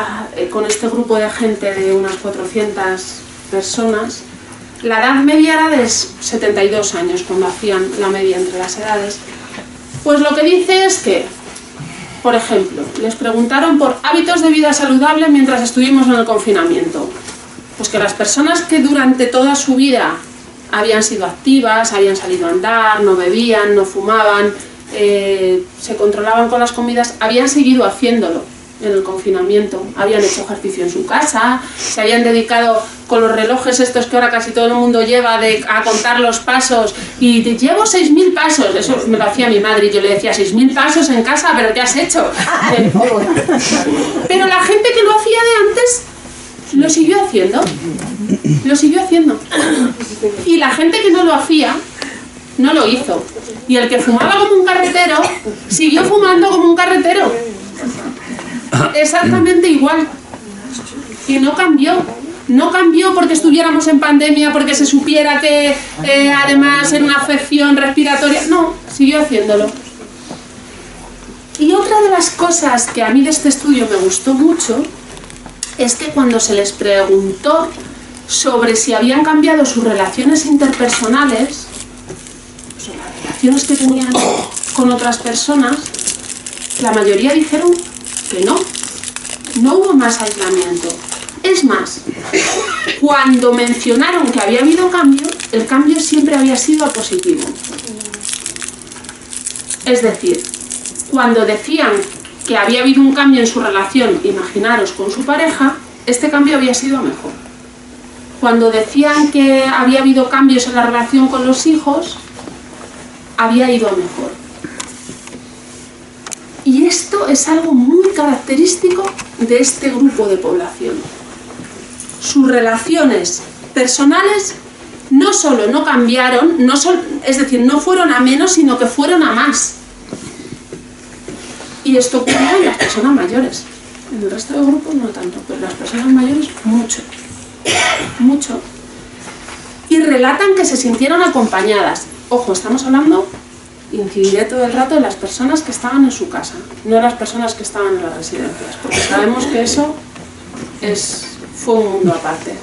Speaker 1: grupo de gente de unas 400 personas. La edad media era de 72 años cuando hacían la media entre las edades. Pues lo que dice es que, por ejemplo, les preguntaron por hábitos de vida saludable mientras estuvimos en el confinamiento. Pues que las personas que durante toda su vida habían sido activas, habían salido a andar, no bebían, no fumaban, se controlaban con las comidas, habían seguido haciéndolo en el confinamiento, habían hecho ejercicio en su casa, se habían dedicado con los relojes estos que ahora casi todo el mundo lleva a contar los pasos, y llevo 6.000 pasos, eso me lo hacía mi madre y yo le decía, 6.000 pasos en casa, ¿pero qué has hecho? Pero la gente que lo hacía de antes lo siguió haciendo. Y la gente que no lo hacía, no lo hizo. Y el que fumaba como un carretero, siguió fumando como un carretero. Exactamente igual. Y no cambió. No cambió porque estuviéramos en pandemia, porque se supiera que además era una afección respiratoria. No, siguió haciéndolo. Y otra de las cosas que a mí de este estudio me gustó mucho es que cuando se les preguntó sobre si habían cambiado sus relaciones interpersonales, o sea, las relaciones que tenían con otras personas, la mayoría dijeron que no hubo más aislamiento. Es más, cuando mencionaron que había habido cambio, el cambio siempre había sido a positivo. Es decir, cuando decían que había habido un cambio en su relación, imaginaros, con su pareja, este cambio había sido mejor. Cuando decían que había habido cambios en la relación con los hijos, había ido mejor. Y esto es algo muy característico de este grupo de población. Sus relaciones personales no solo no cambiaron, es decir, no fueron a menos, sino que fueron a más. Y esto ocurrió en las personas mayores. En el resto del grupo no tanto, pero las personas mayores mucho. Mucho. Y relatan que se sintieron acompañadas. Ojo, estamos hablando, incidiré todo el rato, de las personas que estaban en su casa, no de las personas que estaban en las residencias, porque sabemos que eso fue un mundo aparte.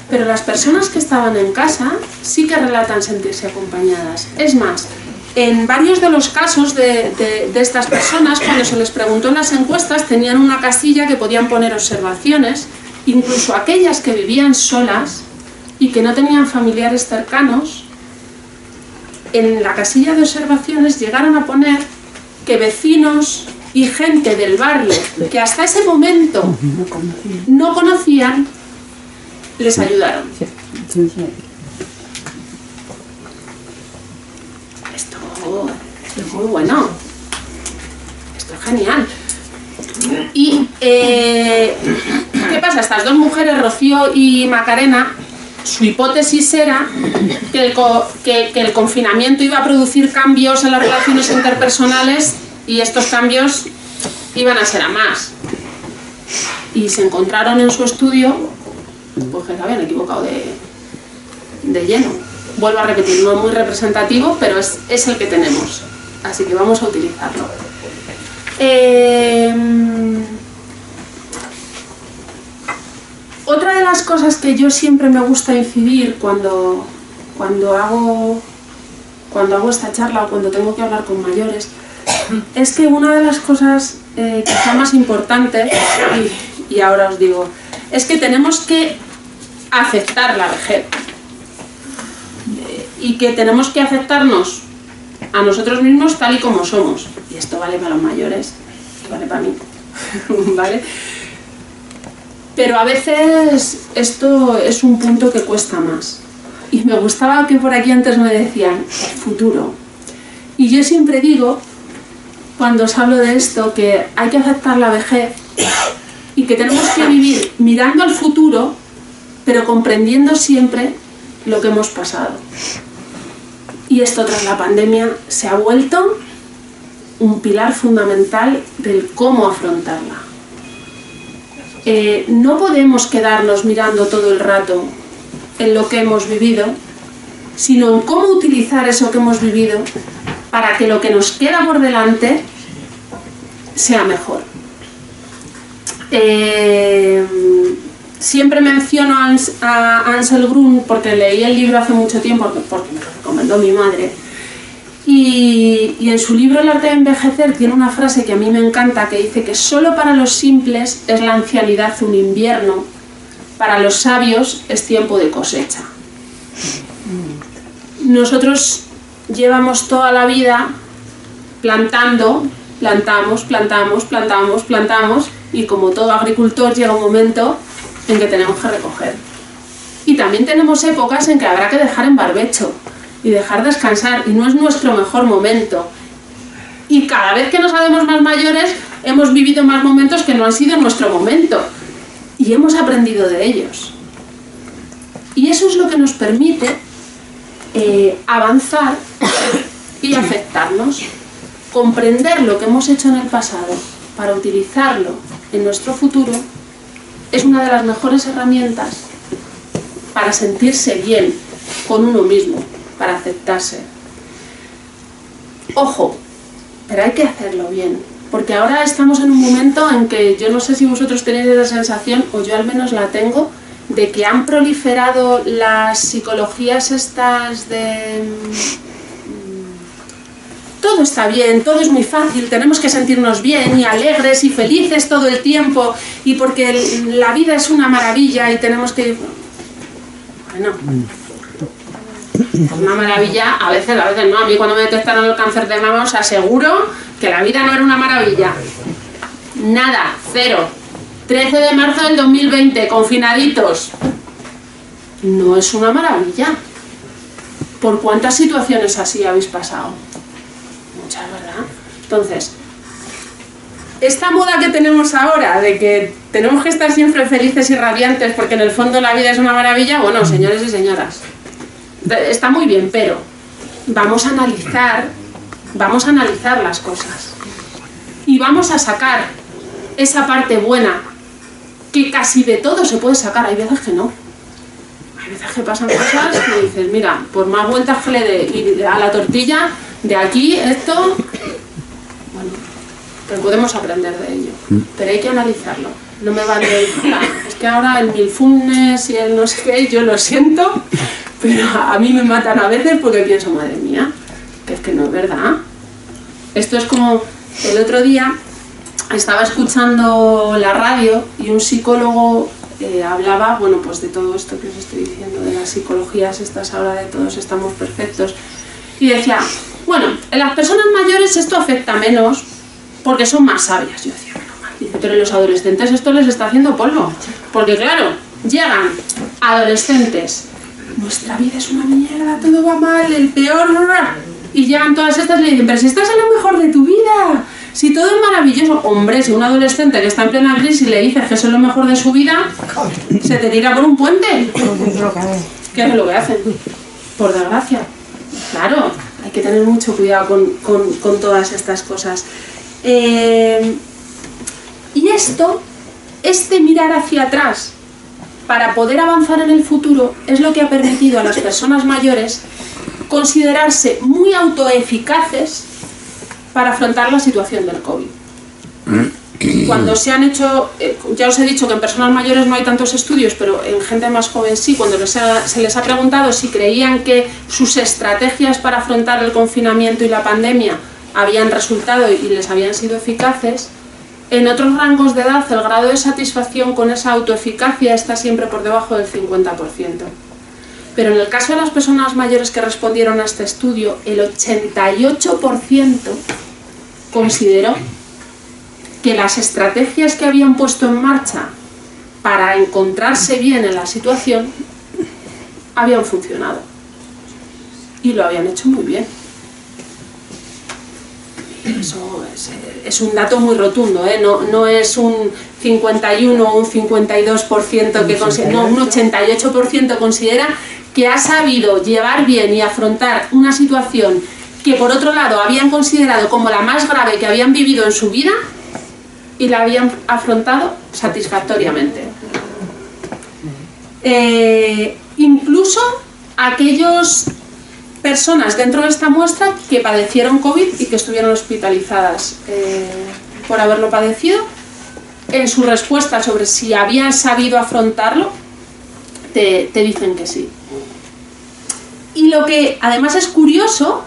Speaker 1: Pero las personas que estaban en casa sí que relatan sentirse acompañadas. Es más, en varios de los casos de estas personas, cuando se les preguntó en las encuestas, tenían una casilla que podían poner observaciones, incluso aquellas que vivían solas y que no tenían familiares cercanos. En la casilla de observaciones llegaron a poner que vecinos y gente del barrio que hasta ese momento no conocían, les ayudaron. Esto es muy bueno. Esto es genial. ¿Y qué pasa? Estas dos mujeres, Rocío y Macarena, su hipótesis era que el confinamiento iba a producir cambios en las relaciones interpersonales y estos cambios iban a ser a más. Y se encontraron en su estudio pues que se habían equivocado de lleno. Vuelvo a repetir, no es muy representativo, pero es el que tenemos. Así que vamos a utilizarlo. Otra de las cosas que yo siempre me gusta incidir cuando hago esta charla o cuando tengo que hablar con mayores es que una de las cosas quizá más importantes, y ahora os digo, es que tenemos que aceptar la vejez y que tenemos que aceptarnos a nosotros mismos tal y como somos. Y esto vale para los mayores y vale para mí, ¿vale? Pero a veces esto es un punto que cuesta más. Y me gustaba que por aquí antes me decían futuro. Y yo siempre digo, cuando os hablo de esto, que hay que aceptar la vejez y que tenemos que vivir mirando al futuro, pero comprendiendo siempre lo que hemos pasado. Y esto tras la pandemia se ha vuelto un pilar fundamental del cómo afrontarla. No podemos quedarnos mirando todo el rato en lo que hemos vivido, sino en cómo utilizar eso que hemos vivido para que lo que nos queda por delante sea mejor. Siempre menciono a Ansel Grun porque leí el libro hace mucho tiempo, porque me lo recomendó mi madre. Y en su libro El arte de envejecer tiene una frase que a mí me encanta, que dice que solo para los simples es la ancianidad un invierno, para los sabios es tiempo de cosecha. Nosotros llevamos toda la vida plantamos, y como todo agricultor llega un momento en que tenemos que recoger. Y también tenemos épocas en que habrá que dejar en barbecho y dejar descansar, y no es nuestro mejor momento. Y cada vez que nos hacemos más mayores hemos vivido más momentos que no han sido nuestro momento y hemos aprendido de ellos. Y eso es lo que nos permite avanzar y aceptarnos, comprender lo que hemos hecho en el pasado para utilizarlo en nuestro futuro. Es una de las mejores herramientas para sentirse bien con uno mismo, para aceptarse. Ojo, pero hay que hacerlo bien, porque ahora estamos en un momento en que yo no sé si vosotros tenéis esa sensación, o yo al menos la tengo, de que han proliferado las psicologías estas de todo está bien, todo es muy fácil, tenemos que sentirnos bien y alegres y felices todo el tiempo, y porque la vida es una maravilla y tenemos que... Bueno, es una maravilla, a veces no. A mí cuando me detectaron el cáncer de mama os aseguro que la vida no era una maravilla. Nada, cero. 13 de marzo del 2020, confinaditos. No es una maravilla. ¿Por cuántas situaciones así habéis pasado? Muchas, ¿verdad? Entonces, esta moda que tenemos ahora de que tenemos que estar siempre felices y radiantes porque en el fondo la vida es una maravilla, bueno, señores y señoras, está muy bien, pero vamos a analizar las cosas y vamos a sacar esa parte buena, que casi de todo se puede sacar. Hay veces que no, hay veces que pasan cosas que dices, mira, por más vueltas que le dé y a la tortilla de aquí, esto, bueno, pero podemos aprender de ello, pero hay que analizarlo. No me vale, es que ahora el mindfulness y el no sé qué, yo lo siento, pero a mí me matan a veces porque pienso, madre mía, que es que no es verdad. Esto es como el otro día estaba escuchando la radio y un psicólogo hablaba, bueno, pues de todo esto que os estoy diciendo, de las psicologías estas ahora de todos estamos perfectos, y decía, bueno, en las personas mayores esto afecta menos porque son más sabias. Yo decía, bueno, dice, pero en los adolescentes esto les está haciendo polvo, porque claro, llegan adolescentes, nuestra vida es una mierda, todo va mal, el peor, y llegan todas estas y le dicen, pero si estás en lo mejor de tu vida, Si todo es maravilloso, hombre, si un adolescente que está en plena crisis le dices que eso es lo mejor de su vida, se te tira por un puente. ¿Qué es lo que hacen? Por desgracia. Claro, hay que tener mucho cuidado con todas estas cosas. Y este mirar hacia atrás para poder avanzar en el futuro es lo que ha permitido a las personas mayores considerarse muy autoeficaces para afrontar la situación del COVID. Cuando se han hecho, ya os he dicho que en personas mayores no hay tantos estudios, pero en gente más joven sí, cuando se les ha preguntado si creían que sus estrategias para afrontar el confinamiento y la pandemia habían resultado y les habían sido eficaces, en otros rangos de edad el grado de satisfacción con esa autoeficacia está siempre por debajo del 50%. Pero en el caso de las personas mayores que respondieron a este estudio, el 88% consideró que las estrategias que habían puesto en marcha para encontrarse bien en la situación habían funcionado. Y lo habían hecho muy bien. Eso es un dato muy rotundo, ¿eh? No es un 51 o un 52% que considera, no, un 88% considera que ha sabido llevar bien y afrontar una situación que por otro lado habían considerado como la más grave que habían vivido en su vida y la habían afrontado satisfactoriamente. Incluso aquellas personas dentro de esta muestra que padecieron COVID y que estuvieron hospitalizadas por haberlo padecido, en su respuesta sobre si habían sabido afrontarlo, te dicen que sí. Y lo que además es curioso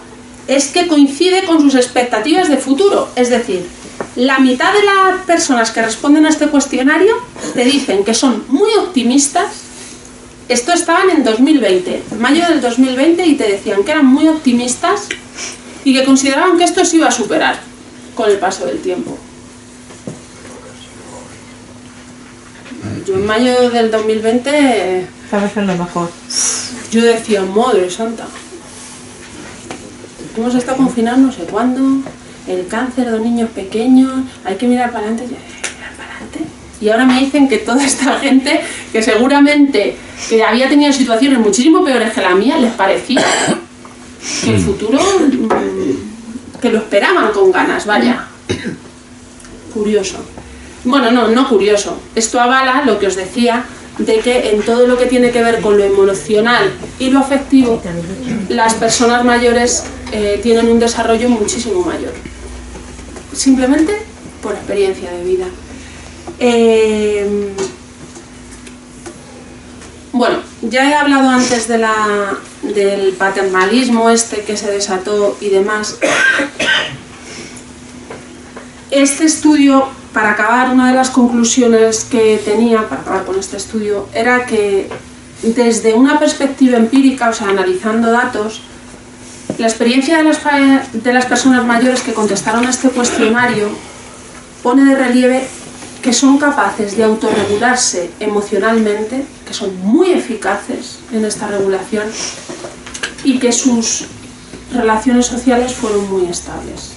Speaker 1: es que coincide con sus expectativas de futuro, es decir, la mitad de las personas que responden a este cuestionario te dicen que son muy optimistas. Esto estaban en 2020, en mayo del 2020, y te decían que eran muy optimistas y que consideraban que esto se iba a superar con el paso del tiempo. Yo en mayo del 2020...
Speaker 4: Sabes en lo mejor.
Speaker 1: Yo decía, madre santa, hemos estado confinados no sé cuándo, el cáncer de los niños pequeños, hay que mirar para adelante. Y ahora me dicen que toda esta gente, que seguramente que había tenido situaciones muchísimo peores que la mía, les parecía que el futuro, que lo esperaban con ganas, vaya. Curioso. Bueno, no curioso. Esto avala lo que os decía, de que en todo lo que tiene que ver con lo emocional y lo afectivo, las personas mayores tienen un desarrollo muchísimo mayor. Simplemente por experiencia de vida. Bueno, ya he hablado antes del paternalismo que se desató y demás. Este estudio, para acabar, una de las conclusiones que tenía, para acabar con este estudio, era que desde una perspectiva empírica, o sea, analizando datos, la experiencia de las personas mayores que contestaron a este cuestionario pone de relieve que son capaces de autorregularse emocionalmente, que son muy eficaces en esta regulación y que sus relaciones sociales fueron muy estables.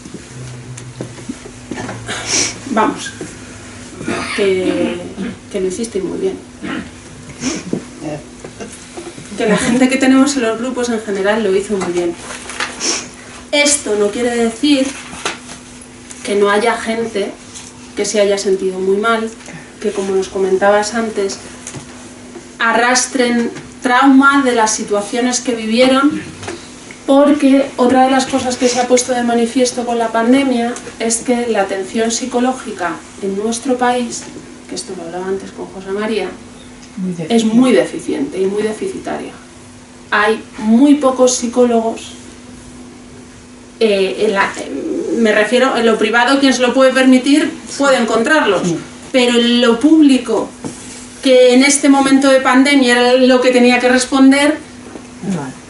Speaker 1: Vamos, que lo hiciste muy bien. Que la gente que tenemos en los grupos en general lo hizo muy bien. Esto no quiere decir que no haya gente que se haya sentido muy mal, que como nos comentabas antes, arrastren trauma de las situaciones que vivieron, porque otra de las cosas que se ha puesto de manifiesto con la pandemia es que la atención psicológica en nuestro país, que esto lo hablaba antes con José María, es muy deficiente y muy deficitaria. Hay muy pocos psicólogos, me refiero, en lo privado quien se lo puede permitir puede encontrarlos, pero en lo público, que en este momento de pandemia era lo que tenía que responder,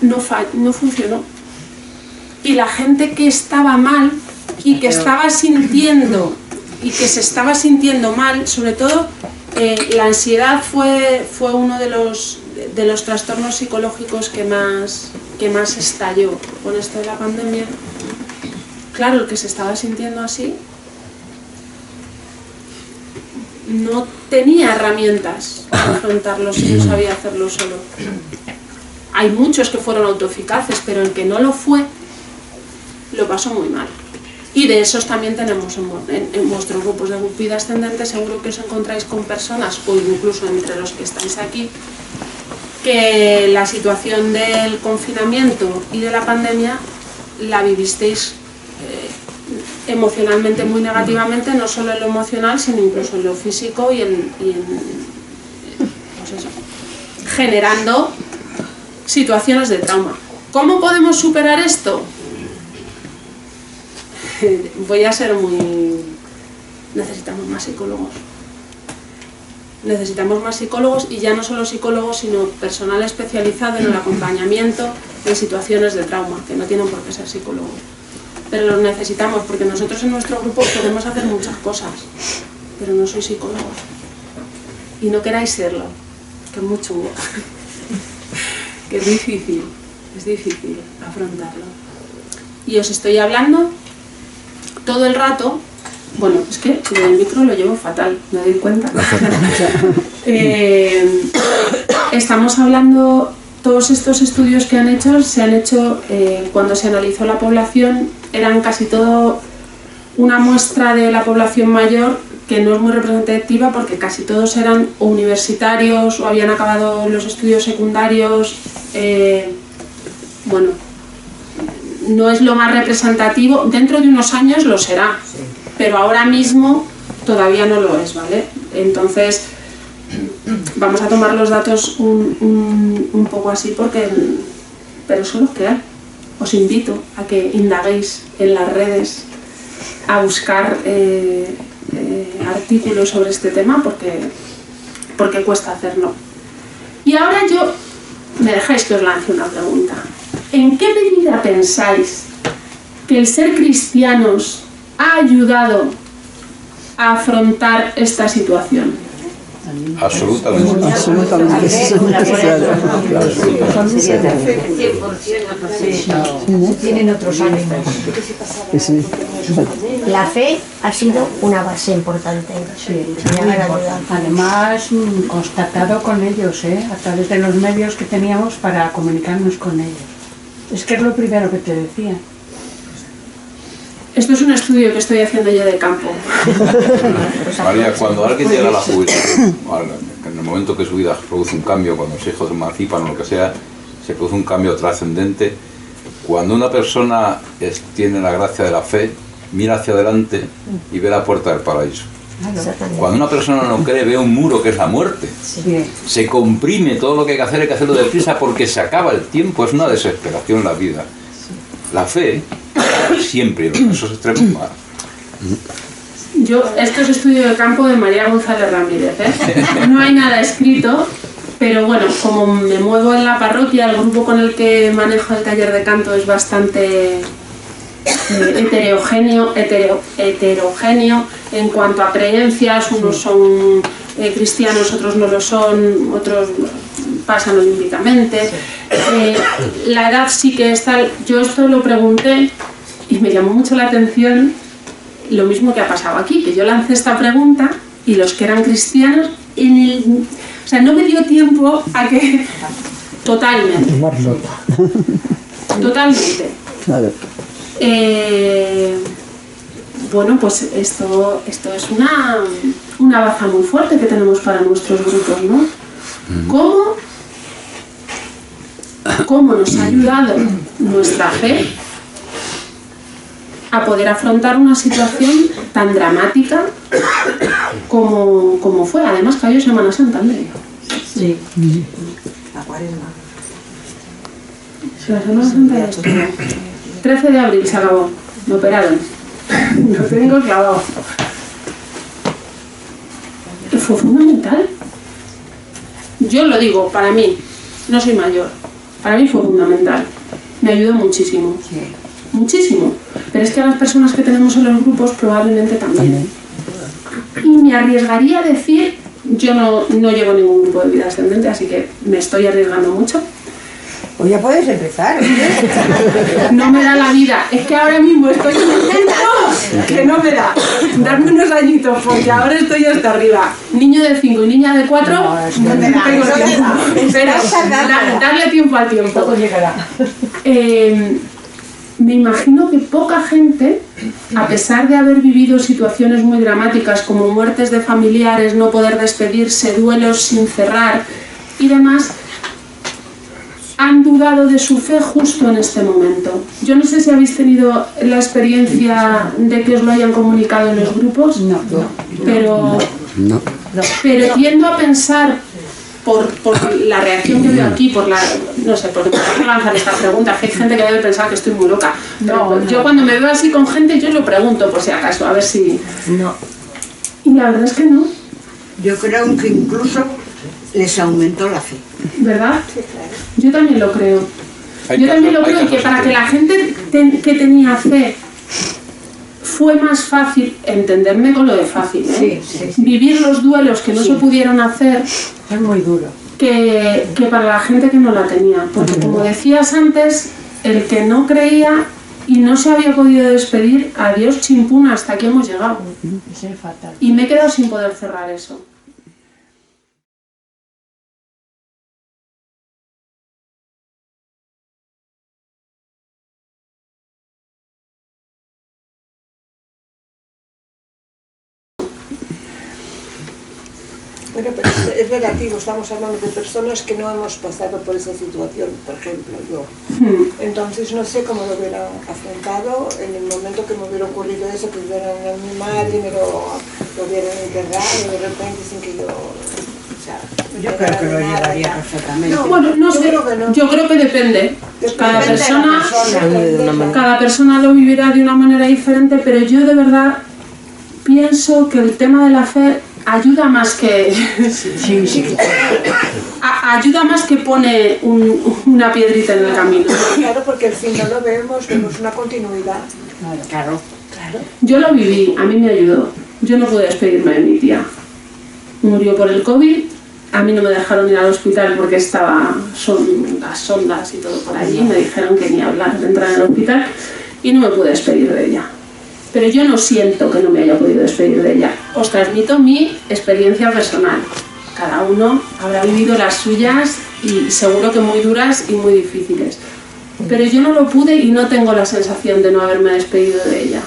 Speaker 1: no funcionó. Y la gente que estaba mal y que estaba sintiendo y que se estaba sintiendo mal, sobre todo la ansiedad fue uno de los trastornos psicológicos que más estalló con esto de la pandemia. Claro, el que se estaba sintiendo así no tenía herramientas para afrontarlo si no sabía hacerlo solo. Hay muchos que fueron autoeficaces, pero el que no lo fue, lo pasó muy mal. Y de esos también tenemos en vuestros grupos de vida ascendente. Seguro que os encontráis con personas, o incluso entre los que estáis aquí, que la situación del confinamiento y de la pandemia la vivisteis emocionalmente muy negativamente, no solo en lo emocional, sino incluso en lo físico y en pues eso, generando situaciones de trauma. ¿Cómo podemos superar esto? Voy a ser muy... Necesitamos más psicólogos. Necesitamos más psicólogos, y ya no solo psicólogos, sino personal especializado en el acompañamiento en situaciones de trauma, que no tienen por qué ser psicólogos. Pero los necesitamos, porque nosotros en nuestro grupo podemos hacer muchas cosas, pero no sois psicólogos. Y no queráis serlo, que es muy chungo. Que es difícil afrontarlo. Y os estoy hablando todo el rato. Bueno, es que el micro lo llevo fatal, me doy cuenta. Estamos hablando, todos estos estudios que se han hecho cuando se analizó la población, eran casi todo una muestra de la población mayor que no es muy representativa, porque casi todos eran o universitarios o habían acabado los estudios secundarios. Bueno, no es lo más representativo, dentro de unos años lo será, pero ahora mismo todavía no lo es, ¿vale? Entonces vamos a tomar los datos un poco así, pero son los que hay. Os invito a que indaguéis en las redes, a buscar artículos sobre este tema, porque cuesta hacerlo. Y ahora me dejáis que os lance una pregunta. ¿En qué medida pensáis que el ser cristianos ha ayudado a afrontar esta situación?
Speaker 3: Absolutamente.
Speaker 5: Tienen otros ánimos.
Speaker 7: La fe ha sido una base importante.
Speaker 8: Además, constatado con ellos, a través de los medios que teníamos para comunicarnos con ellos. Es que es lo primero que te decía.
Speaker 1: Esto es un estudio que estoy haciendo yo de campo.
Speaker 3: María, cuando alguien llega a la jubilación, en el momento que su vida produce un cambio, cuando los hijos se emancipan o lo que sea, se produce un cambio trascendente. Cuando una persona tiene la gracia de la fe, mira hacia adelante y ve la puerta del paraíso. Cuando una persona no cree, ve un muro que es la muerte. Se comprime, todo lo que hay que hacerlo deprisa porque se acaba el tiempo, es una desesperación la vida. La fe, siempre, en esos extremos.
Speaker 1: Esto es estudio de campo de María González Ramírez, No hay nada escrito, pero bueno, como me muevo en la parroquia, el grupo con el que manejo el taller de canto es bastante heterogéneo en cuanto a creencias. Unos son cristianos, otros no lo son, otros pasan olímpicamente. La edad sí que está. Yo esto lo pregunté y me llamó mucho la atención lo mismo que ha pasado aquí, que yo lancé esta pregunta y los que eran cristianos, o sea, no me dio tiempo a que... Totalmente. Bueno, pues esto es una baza muy fuerte que tenemos para nuestros grupos, ¿no? ¿Cómo nos ha ayudado nuestra fe a poder afrontar una situación tan dramática como fue? Además cayó Semana Santa en medio.
Speaker 4: Sí. La Cuaresma.
Speaker 1: La Semana Santa ya estuvo. 13 de abril se acabó. Me operaron. Lo tengo clavado. Fue fundamental. Yo lo digo, para mí, no soy mayor, para mí fue fundamental. Me ayudó muchísimo. Muchísimo. Pero es que a las personas que tenemos en los grupos probablemente también. Y me arriesgaría a decir, yo no llevo ningún grupo de vida ascendente, así que me estoy arriesgando mucho.
Speaker 5: Pues ya puedes empezar.
Speaker 1: No me da la vida, es que ahora mismo estoy en el centro Que no me da. Darme unos añitos, porque ahora estoy hasta arriba. Niño de 5 y niña de 4, no tengo tiempo. Pero darle tiempo al tiempo.
Speaker 8: Todo llegará.
Speaker 1: Me imagino que poca gente, a pesar de haber vivido situaciones muy dramáticas como muertes de familiares, no poder despedirse, duelos sin cerrar y demás, han dudado de su fe justo en este momento. Yo no sé si habéis tenido la experiencia de que os lo hayan comunicado en los grupos, pero tiendo a pensar, por la reacción que veo aquí, no sé, porque me lanzar esta pregunta, que hay gente que debe pensar que estoy muy loca. Yo cuando me veo así con gente, yo lo pregunto por si acaso, a ver si...
Speaker 9: No.
Speaker 1: Y la verdad es que no.
Speaker 9: Yo creo que incluso les aumentó la fe.
Speaker 1: ¿Verdad? Yo también lo creo. Yo también lo creo, y que para que la gente que tenía fe fue más fácil, entenderme con lo de fácil, ¿eh? Vivir los duelos que no se pudieron hacer,
Speaker 8: Es muy duro.
Speaker 1: que para la gente que no la tenía. Porque como decías antes, el que no creía y no se había podido despedir, adiós chimpuna, hasta aquí hemos llegado.
Speaker 8: Eso es fatal.
Speaker 1: Y me he quedado sin poder cerrar eso.
Speaker 4: Bueno, pero es relativo, estamos hablando de personas que no hemos pasado por esa situación, por ejemplo, yo. Entonces no sé cómo lo hubieran afrontado en el momento que me hubiera ocurrido eso, que hubieran a mi madre, me lo hubieran enterrado de repente sin que yo... O sea,
Speaker 9: Yo creo que lo llevaría perfectamente.
Speaker 4: No,
Speaker 1: Bueno, no sé, yo creo que depende. Cada persona lo vivirá de una manera diferente, pero yo de verdad pienso que el tema de la fe ayuda más que ayuda más que pone una piedrita en el camino.
Speaker 4: Claro, porque al fin no lo vemos una continuidad.
Speaker 9: Claro.
Speaker 1: Yo lo viví, a mí me ayudó. Yo no pude despedirme de mi tía. Murió por el COVID, a mí no me dejaron ir al hospital porque son las sondas y todo por allí, me dijeron que ni hablar de entrar en el hospital y no me pude despedir de ella. Pero yo no siento que no me haya podido despedir de ella. Os transmito mi experiencia personal. Cada uno habrá vivido las suyas y seguro que muy duras y muy difíciles. Pero yo no lo pude y no tengo la sensación de no haberme despedido de ella.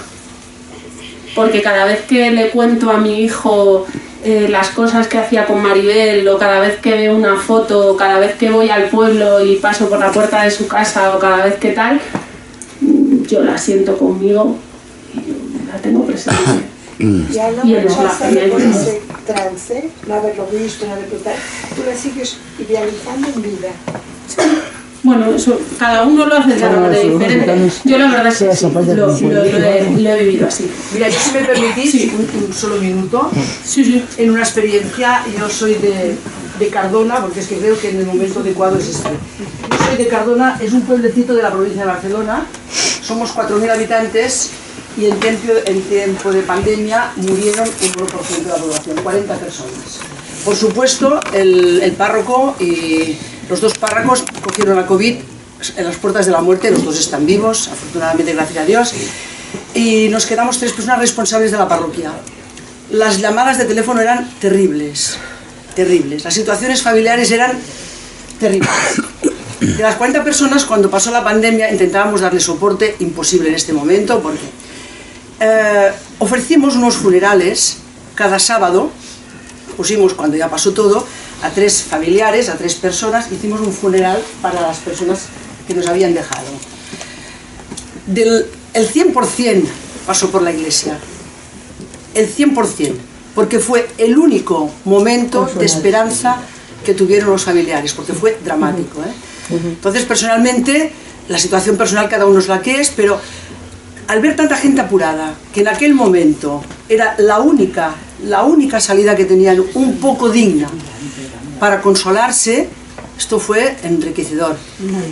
Speaker 1: Porque cada vez que le cuento a mi hijo las cosas que hacía con Maribel, o cada vez que veo una foto, o cada vez que voy al pueblo y paso por la puerta de su casa, o cada vez que tal, yo la siento conmigo. La tengo presente.
Speaker 4: Ya no
Speaker 1: Y
Speaker 4: me
Speaker 1: en eso la
Speaker 4: pasa
Speaker 1: fe
Speaker 4: por
Speaker 1: me ayuda.
Speaker 4: ese trance, no haberlo visto, no haberlo tal, tú la sigues idealizando en vida.
Speaker 1: Bueno, eso, cada uno lo hace de una manera diferente. Yo la verdad es que sí, lo he vivido así.
Speaker 10: Mira, yo si me permitís un solo minuto, en una experiencia, yo soy de Cardona, porque es que creo que en el momento adecuado es este. Yo soy de Cardona, es un pueblecito de la provincia de Barcelona, somos 4.000 habitantes y en tiempo de pandemia murieron un 1% de la población, 40 personas. Por supuesto, el párroco y los dos párrocos cogieron la COVID en las puertas de la muerte, los dos están vivos, afortunadamente, gracias a Dios, y nos quedamos 3 personas responsables de la parroquia. Las llamadas de teléfono eran terribles, terribles, las situaciones familiares eran terribles. De las 40 personas, cuando pasó la pandemia, intentábamos darle soporte, imposible en este momento, porque ofrecimos unos funerales cada sábado, pusimos, cuando ya pasó todo, a 3 familiares, a 3 personas, hicimos un funeral para las personas que nos habían dejado. El 100% pasó por la iglesia, el 100%, porque fue el único momento de esperanza que tuvieron los familiares, porque fue dramático, ¿eh? Entonces, personalmente, la situación personal cada uno es la que es, pero al ver tanta gente apurada, que en aquel momento era la única salida que tenían un poco digna para consolarse, esto fue enriquecedor.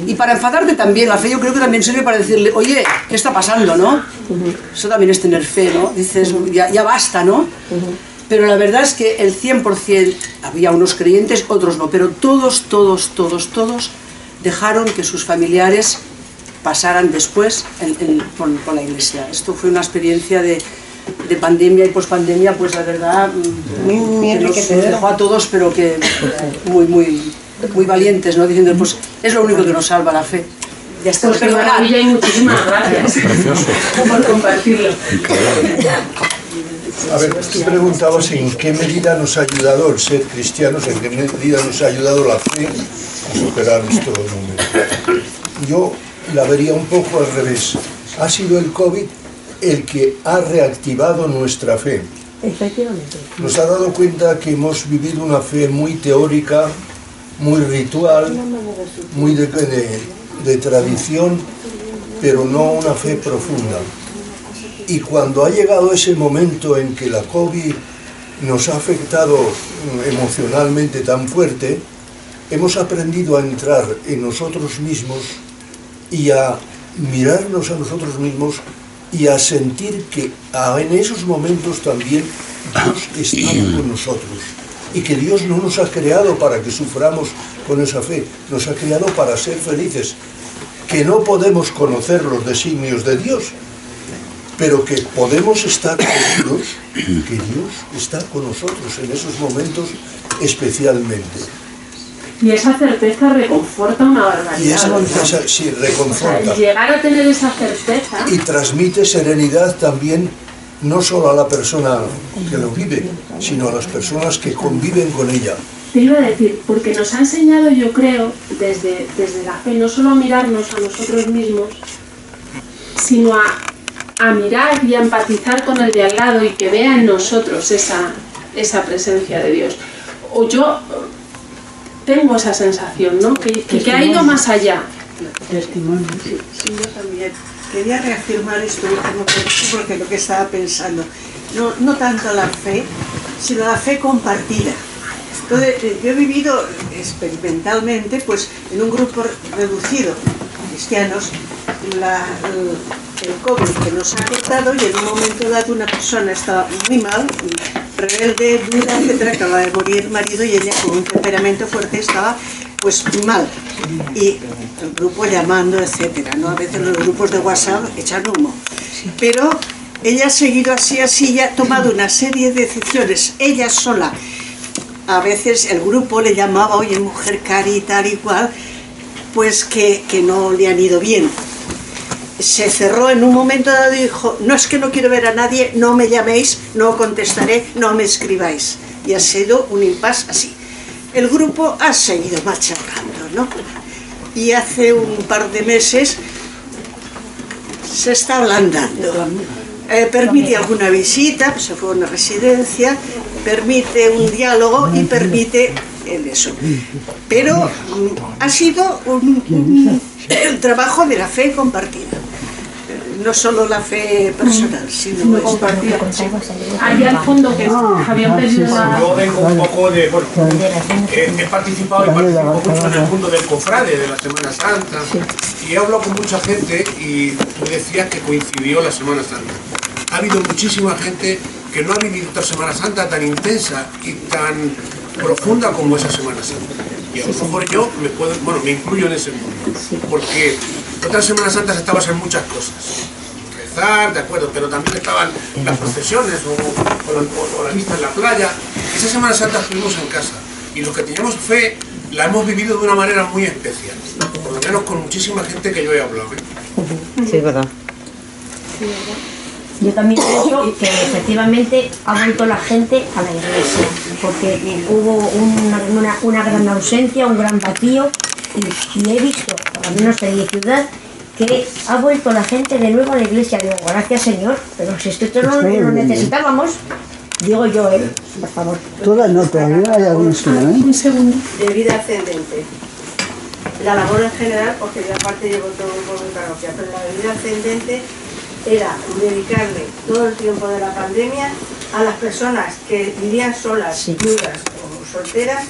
Speaker 10: Y para enfadarte también, la fe yo creo que también sirve para decirle, oye, ¿qué está pasando, no? Eso también es tener fe, ¿no? Dices, ya basta, ¿no? Pero la verdad es que el 100%, había unos creyentes, otros no, pero todos dejaron que sus familiares pasaran después por la iglesia. Esto fue una experiencia de pandemia y pospandemia, pues la verdad, que nos dejó a todos, pero que muy valientes, ¿no? Diciendo, pues es lo único que nos salva, la fe. Ya está,
Speaker 1: pues qué maravilla y muchísimas gracias por compartirlo.
Speaker 11: A ver, tú preguntabas en qué medida nos ha ayudado el ser cristianos, en qué medida nos ha ayudado la fe a superar estos momentos. Yo la vería un poco al revés. Ha sido el COVID el que ha reactivado nuestra fe.
Speaker 5: Efectivamente.
Speaker 11: Nos ha dado cuenta que hemos vivido una fe muy teórica, muy ritual, muy de tradición, pero no una fe profunda. Y cuando ha llegado ese momento en que la COVID nos ha afectado emocionalmente tan fuerte, hemos aprendido a entrar en nosotros mismos y a mirarnos a nosotros mismos y a sentir que en esos momentos también Dios estaba con nosotros y que Dios no nos ha creado para que suframos con esa fe, nos ha creado para ser felices, que no podemos conocer los designios de Dios, pero que podemos estar seguros que Dios está con nosotros en esos momentos especialmente.
Speaker 1: Y esa certeza reconforta una barbaridad.
Speaker 11: Y esa certeza, sí, reconforta.
Speaker 1: O sea, llegar a tener esa certeza...
Speaker 11: Y transmite serenidad también, no solo a la persona que lo vive, sino a las personas que conviven con ella.
Speaker 1: Te iba a decir, porque nos ha enseñado, yo creo, desde la fe, no solo a mirarnos a nosotros mismos, sino a mirar y a empatizar con el de al lado y que vea en nosotros esa presencia de Dios. O yo tengo esa sensación, ¿no? Que ha ido más allá.
Speaker 8: Testimonio.
Speaker 9: Sí, yo también. Quería reafirmar esto último porque lo que estaba pensando, no tanto la fe, sino la fe compartida. Entonces, yo he vivido experimentalmente pues, en un grupo reducido, cristianos, el COVID que nos ha cortado y en un momento dado una persona estaba muy mal, rebelde, dura, etcétera, acaba de morir el marido y ella con un temperamento fuerte estaba pues mal. Y el grupo llamando, etcétera, ¿no? A veces los grupos de WhatsApp echan humo. Pero ella ha seguido así, y ha tomado una serie de decisiones, ella sola. A veces el grupo le llamaba, oye, mujer cari, tal y cual, pues que no le han ido bien. Se cerró en un momento dado y dijo, no es que no quiero ver a nadie, no me llaméis, no contestaré, no me escribáis. Y ha sido un impasse así. El grupo ha seguido machacando, ¿no? Y hace un par de meses se está ablandando. Permite alguna visita, pues se fue a una residencia, permite un diálogo y permite eso. Pero ha sido un trabajo de la fe compartida. No solo la fe personal, sino compartida.
Speaker 1: Ahí al fondo que habían pedido
Speaker 12: Yo vengo un poco de... Bueno, he participado y participo mucho en el mundo del cofrade, de la Semana Santa, y he hablado con mucha gente y tú decías que coincidió la Semana Santa. Ha habido muchísima gente que no ha vivido esta Semana Santa tan intensa y tan profunda como esa Semana Santa. Y a lo mejor yo me incluyo en ese mundo, porque otras Semanas Santas estabas en muchas cosas. Rezar, de acuerdo, pero también estaban las procesiones o la vista en la playa. Esa Semana Santa estuvimos en casa y los que teníamos fe la hemos vivido de una manera muy especial, por lo menos con muchísima gente que yo he hablado.
Speaker 13: Sí, es verdad.
Speaker 7: Yo también creo que efectivamente ha vuelto la gente a la iglesia, porque hubo una gran ausencia, un gran vacío, y he visto, por lo menos en mi ciudad, que ha vuelto la gente de nuevo a la iglesia. Digo, gracias Señor, pero si esto no lo necesitábamos, digo yo, por favor.
Speaker 14: Todas no, todavía hay algunos que no,
Speaker 7: Un segundo.
Speaker 5: De vida ascendente. La labor en general, porque yo aparte llevo todo un poco de parroquia, pero la de vida ascendente era dedicarle todo el tiempo de la pandemia a las personas que vivían solas, viudas o solteras,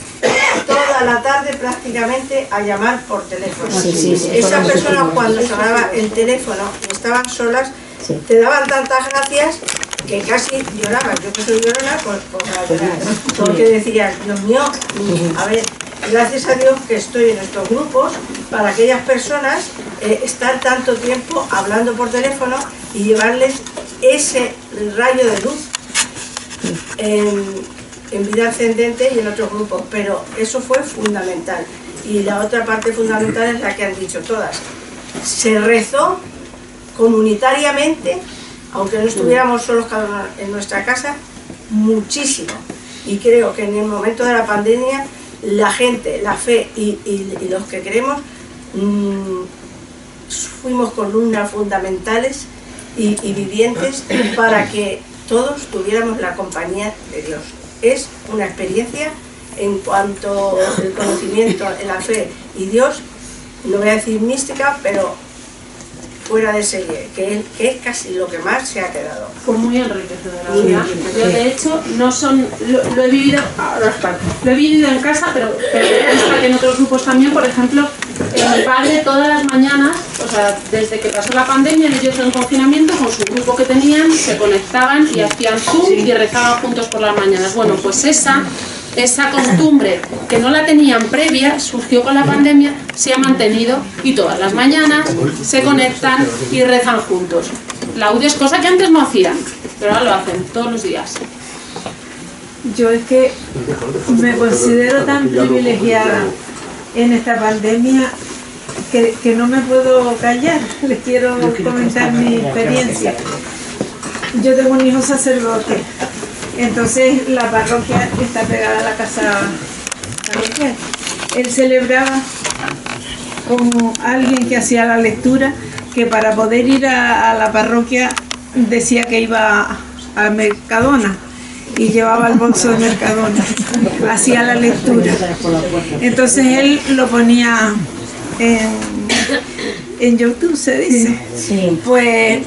Speaker 5: toda la tarde prácticamente a llamar por teléfono. Esas personas cuando sonaba el teléfono y estaban solas, te daban tantas gracias que casi lloraban. Yo que soy llorona, pues a llorar, porque decías, Dios mío, a ver, gracias a Dios que estoy en estos grupos para aquellas personas estar tanto tiempo hablando por teléfono y llevarles ese rayo de luz en Vida Ascendente y en otros grupos, pero eso fue fundamental. Y la otra parte fundamental es la que han dicho todas. Se rezó comunitariamente, aunque no estuviéramos solos cada uno en nuestra casa, muchísimo. Y creo que en el momento de la pandemia la gente, la fe y los que creemos fuimos columnas fundamentales y vivientes para que todos tuviéramos la compañía de Dios. Es una experiencia en cuanto al conocimiento en la fe y Dios, no voy a decir mística, pero fuera de serie, que es casi lo que más se ha quedado.
Speaker 1: Fue muy enriquecedora. Yo de hecho lo he vivido en casa, pero que en otros grupos también. Por ejemplo, mi padre todas las mañanas, o sea, desde que pasó la pandemia, ellos en confinamiento, con su grupo que tenían, se conectaban y hacían Zoom y rezaban juntos por las mañanas. Bueno, pues esa costumbre que no la tenían previa, surgió con la pandemia, se ha mantenido y todas las mañanas se conectan y rezan juntos. Laudes, cosa que antes no hacían, pero ahora lo hacen todos los días.
Speaker 13: Yo es que me considero tan privilegiada en esta pandemia que no me puedo callar. Les quiero comentar mi experiencia. Yo tengo un hijo sacerdote. Entonces la parroquia está pegada a la casa parroquial. Él celebraba como alguien que hacía la lectura, que para poder ir a la parroquia decía que iba a Mercadona y llevaba el bolso de Mercadona, hacía la lectura. Entonces él lo ponía en YouTube, se dice. Sí. Pues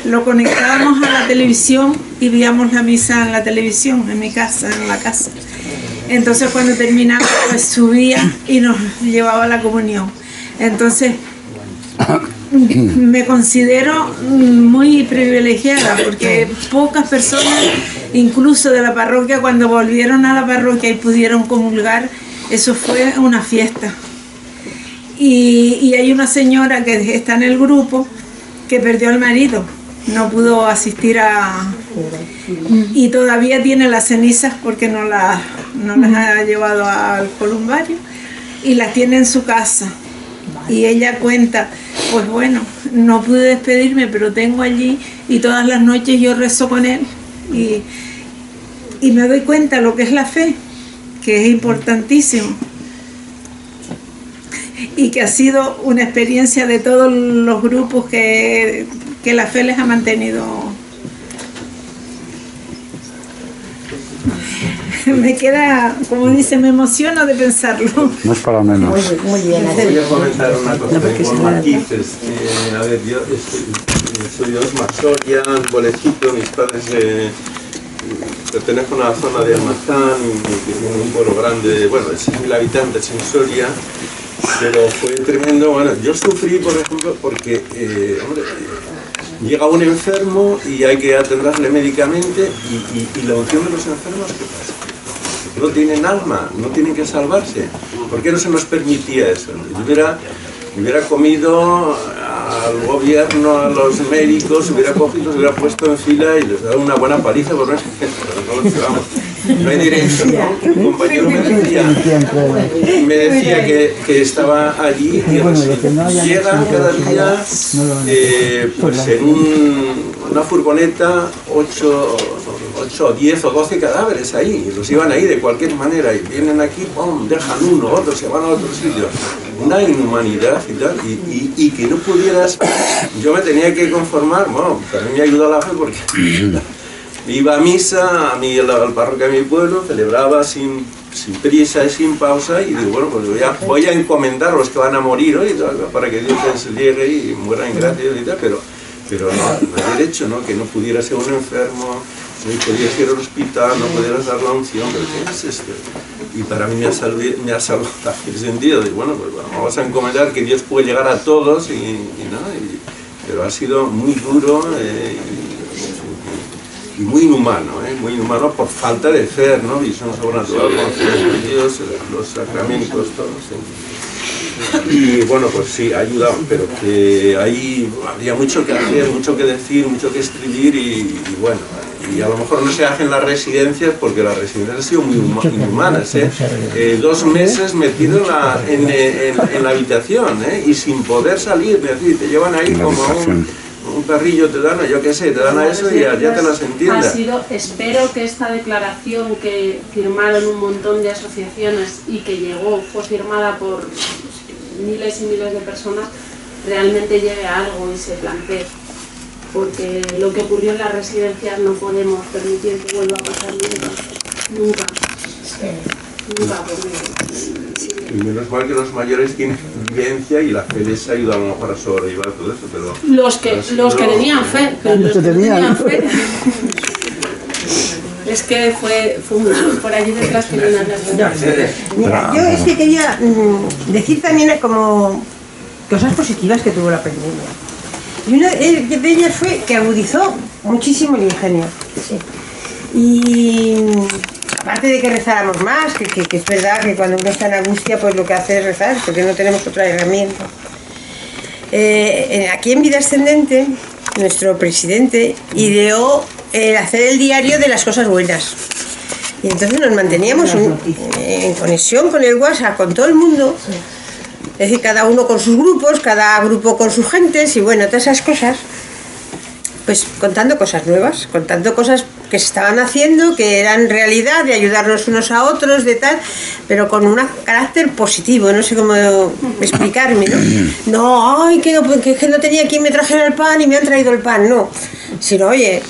Speaker 13: lo conectábamos a la televisión y veíamos la misa en la televisión, en mi casa, en la casa. Entonces cuando terminaba, pues subía y nos llevaba a la comunión. Entonces me considero muy privilegiada porque pocas personas, incluso de la parroquia, cuando volvieron a la parroquia y pudieron comulgar, eso fue una fiesta. Y hay una señora que está en el grupo que perdió al marido, no pudo asistir y todavía tiene las cenizas porque no las ha llevado al columbario y las tiene en su casa. Y ella cuenta, pues bueno, no pude despedirme, pero tengo allí y todas las noches yo rezo con él y me doy cuenta lo que es la fe, que es importantísimo. Y que ha sido una experiencia de todos los grupos que la fe les ha mantenido. Me queda, como dice, me emociono de pensarlo.
Speaker 2: No es para menos.
Speaker 13: Muy bien.
Speaker 15: Voy a comentar una cosa con matices. A ver, yo soy de Osma Soria, un pueblecito, mis padres pertenecen a la zona de Almazán, que tiene un pueblo grande, bueno, de 6.000 habitantes en Soria. Pero fue tremendo. Bueno, yo sufrí, por ejemplo, porque llega un enfermo y hay que atenderle médicamente y la unción de los enfermos, ¿qué pasa? No tienen alma, no tienen que salvarse. ¿Por qué no se nos permitía eso? Hubiera comido al gobierno, a los médicos, hubiera cogido, se hubiera puesto en fila y les dado una buena paliza por no los llevamos. No hay dirección, ¿no? Un compañero me decía que estaba allí y llegan cada día pues en una furgoneta 8, 10 o 12 cadáveres ahí, y los iban ahí de cualquier manera y vienen aquí, ¡pum!, dejan uno, otro, se van a otro sitio. Una inhumanidad y tal, y que no pudieras, yo me tenía que conformar, bueno, también me ayudó la fe porque iba a misa, al parroquia de mi pueblo, celebraba sin prisa y sin pausa, y digo, bueno, pues voy a encomendar a los que van a morir hoy, para que Dios les llegue y mueran en gracia y tal, pero no hay derecho, ¿no? Que no pudiera ser un enfermo, no podías ir al hospital, no pudieras dar la unción, pero ¿qué es esto? Y para mí me ha salvado en el sentido de, bueno, pues vamos a encomendar que Dios puede llegar a todos, pero ha sido muy duro, muy inhumano, muy inhumano por falta de fe, ¿no? Visión sobrenatural, con Dios, los sacramentos, todos. Y bueno, pues sí, ha ayudado, pero que ahí habría mucho que hacer, mucho que decir, mucho que escribir y bueno, y a lo mejor no se hacen las residencias porque las residencias han sido muy inhumanas, 2 meses metido en la habitación y sin poder salir, es decir, te llevan ahí como un perrillo, te dan, yo qué sé, te dan a eso y ya te las entiendas.
Speaker 1: Espero que esta declaración que firmaron un montón de asociaciones y que fue firmada por miles y miles de personas, realmente llegue a algo y se plantee. Porque lo que ocurrió en las residencias no podemos permitir que vuelva a pasar nunca. Nunca, porque...
Speaker 15: Y menos mal que los mayores tienen vivencia y la fe les ayuda a lo mejor a sobrellevar todo eso, pero...
Speaker 1: Los que tenían fe, los que tenían fe. Es que fue por allí detrás que no
Speaker 5: Mira, yo es que quería decir también como cosas positivas que tuvo la pandemia. Y una de ellas fue que agudizó muchísimo el ingenio. Y aparte de que rezáramos más, que es verdad que cuando uno está en angustia, pues lo que hace es rezar, porque no tenemos otra herramienta. Aquí en Vida Ascendente, nuestro presidente ideó hacer el diario de las cosas buenas. Y entonces nos manteníamos en conexión con el WhatsApp, con todo el mundo. Es decir, cada uno con sus grupos, cada grupo con sus gentes y bueno, todas esas cosas. Pues contando cosas nuevas, contando cosas que se estaban haciendo, que eran realidad, de ayudarnos unos a otros, de tal, pero con un carácter positivo, no sé cómo explicarme, ¿no? No, ay, que no tenía quien me trajera el pan y me han traído el pan, no. Sino, oye,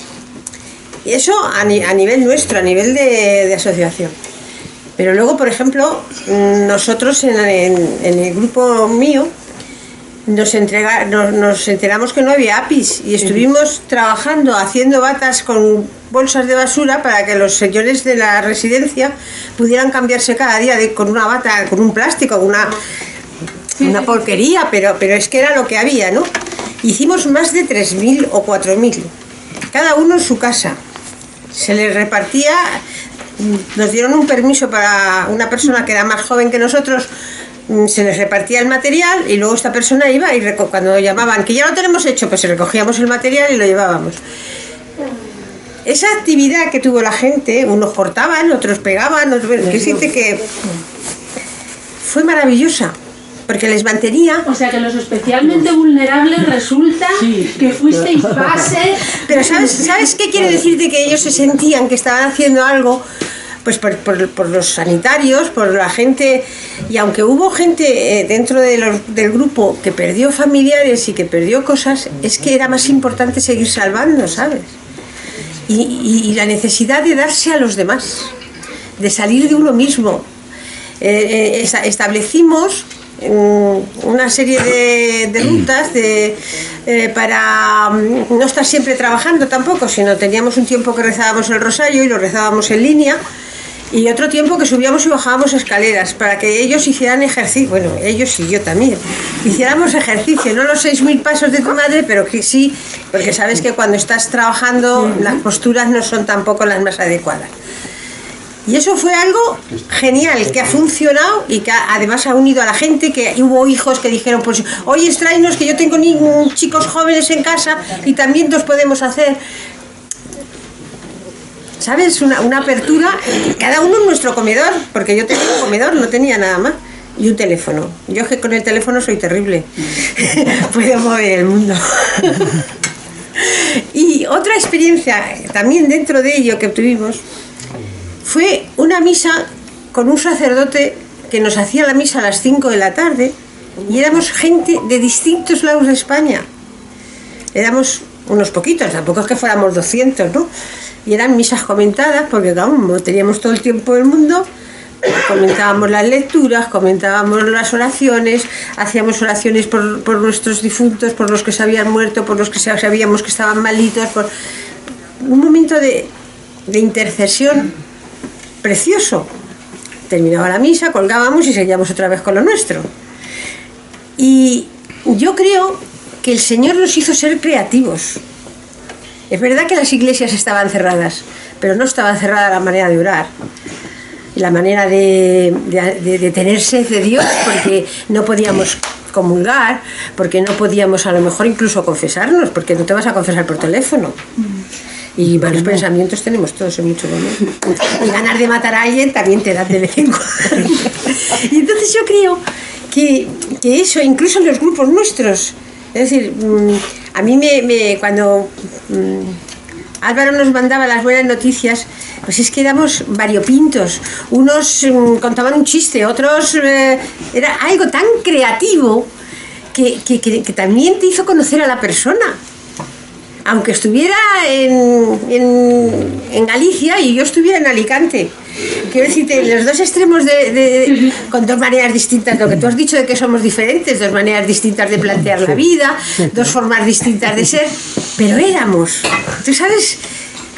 Speaker 5: eso a nivel nuestro, a nivel de asociación. Pero luego, por ejemplo, nosotros en el grupo mío nos enteramos que no había APIs y estuvimos trabajando, haciendo batas con bolsas de basura para que los señores de la residencia pudieran cambiarse cada día con una bata, con un plástico, una porquería, pero es que era lo que había, ¿no? Hicimos más de 3.000 o 4.000, cada uno en su casa. Se les repartía... Nos dieron un permiso para una persona que era más joven que nosotros, se les repartía el material y luego esta persona iba y cuando llamaban que ya lo tenemos hecho, pues recogíamos el material y lo llevábamos. Esa actividad que tuvo la gente, unos cortaban, otros pegaban, que siente que fue maravillosa. Porque les mantenía...
Speaker 1: O sea que los especialmente vulnerables resulta que fuisteis base...
Speaker 5: Pero ¿sabes qué quiere decirte? Que ellos se sentían que estaban haciendo algo, pues por los sanitarios, por la gente... Y aunque hubo gente dentro del grupo que perdió familiares y que perdió cosas, es que era más importante seguir salvando, ¿sabes? Y la necesidad de darse a los demás, de salir de uno mismo. Establecimos... una serie de rutas para no estar siempre trabajando tampoco, sino teníamos un tiempo que rezábamos el rosario y lo rezábamos en línea y otro tiempo que subíamos y bajábamos escaleras para que ellos hicieran ejercicio, bueno, ellos y yo también hiciéramos ejercicio, no los 6.000 pasos de tu madre, pero que sí, porque sabes que cuando estás trabajando las posturas no son tampoco las más adecuadas. Y eso fue algo genial, que ha funcionado y que además ha unido a la gente, que hubo hijos que dijeron, pues oye, tráenos, que yo tengo chicos jóvenes en casa y también nos podemos hacer. ¿Sabes? Una apertura, cada uno en nuestro comedor, porque yo tenía un comedor, no tenía nada más, y un teléfono. Yo es que con el teléfono soy terrible, puedo mover el mundo. Y otra experiencia también dentro de ello que tuvimos, fue una misa con un sacerdote que nos hacía la misa a las 5 de la tarde y éramos gente de distintos lados de España. Éramos unos poquitos, tampoco es que fuéramos 200, ¿no? Y eran misas comentadas porque, como teníamos todo el tiempo del mundo, comentábamos las lecturas, comentábamos las oraciones, hacíamos oraciones por nuestros difuntos, por los que se habían muerto, por los que sabíamos que estaban malitos, por un momento de intercesión precioso. Terminaba la misa, colgábamos y seguíamos otra vez con lo nuestro. Y yo creo que el Señor nos hizo ser creativos.
Speaker 16: Es verdad que las iglesias estaban cerradas, pero no estaba cerrada la manera de orar, la manera de tener sed de Dios, porque no podíamos comulgar, porque no podíamos a lo mejor incluso confesarnos, porque no te vas a confesar por teléfono. Y malos pensamientos tenemos todos en mucho momento. Y ganas de matar a alguien también te dan de vez en cuando. Y entonces yo creo que eso, incluso en los grupos nuestros, es decir, a mí cuando Álvaro nos mandaba las buenas noticias, pues es que éramos variopintos. Unos contaban un chiste, otros era algo tan creativo que también te hizo conocer a la persona. Aunque estuviera en Galicia y yo estuviera en Alicante. Quiero decirte, los dos extremos con dos maneras distintas, lo que tú has dicho de que somos diferentes, dos maneras distintas de plantear la vida, dos formas distintas de ser, pero éramos, tú sabes,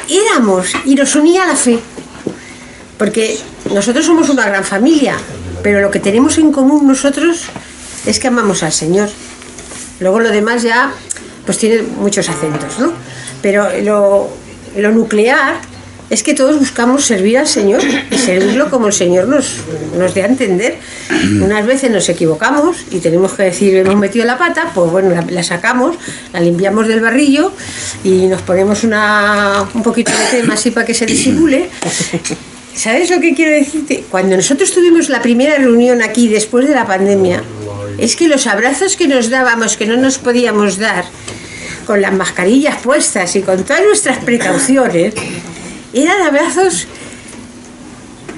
Speaker 16: éramos, y nos unía la fe. Porque nosotros somos una gran familia, pero lo que tenemos en común nosotros es que amamos al Señor. Luego lo demás ya pues tiene muchos acentos, ¿no? Pero lo nuclear es que todos buscamos servir al Señor y servirlo como el Señor nos dé a entender. Unas veces nos equivocamos y tenemos que decir, hemos metido la pata, pues bueno, la sacamos, la limpiamos del barrillo y nos ponemos un poquito de crema así para que se disimule. ¿Sabes lo que quiero decirte? Cuando nosotros tuvimos la primera reunión aquí después de la pandemia, es que los abrazos que nos dábamos, que no nos podíamos dar, con las mascarillas puestas y con todas nuestras precauciones, eran abrazos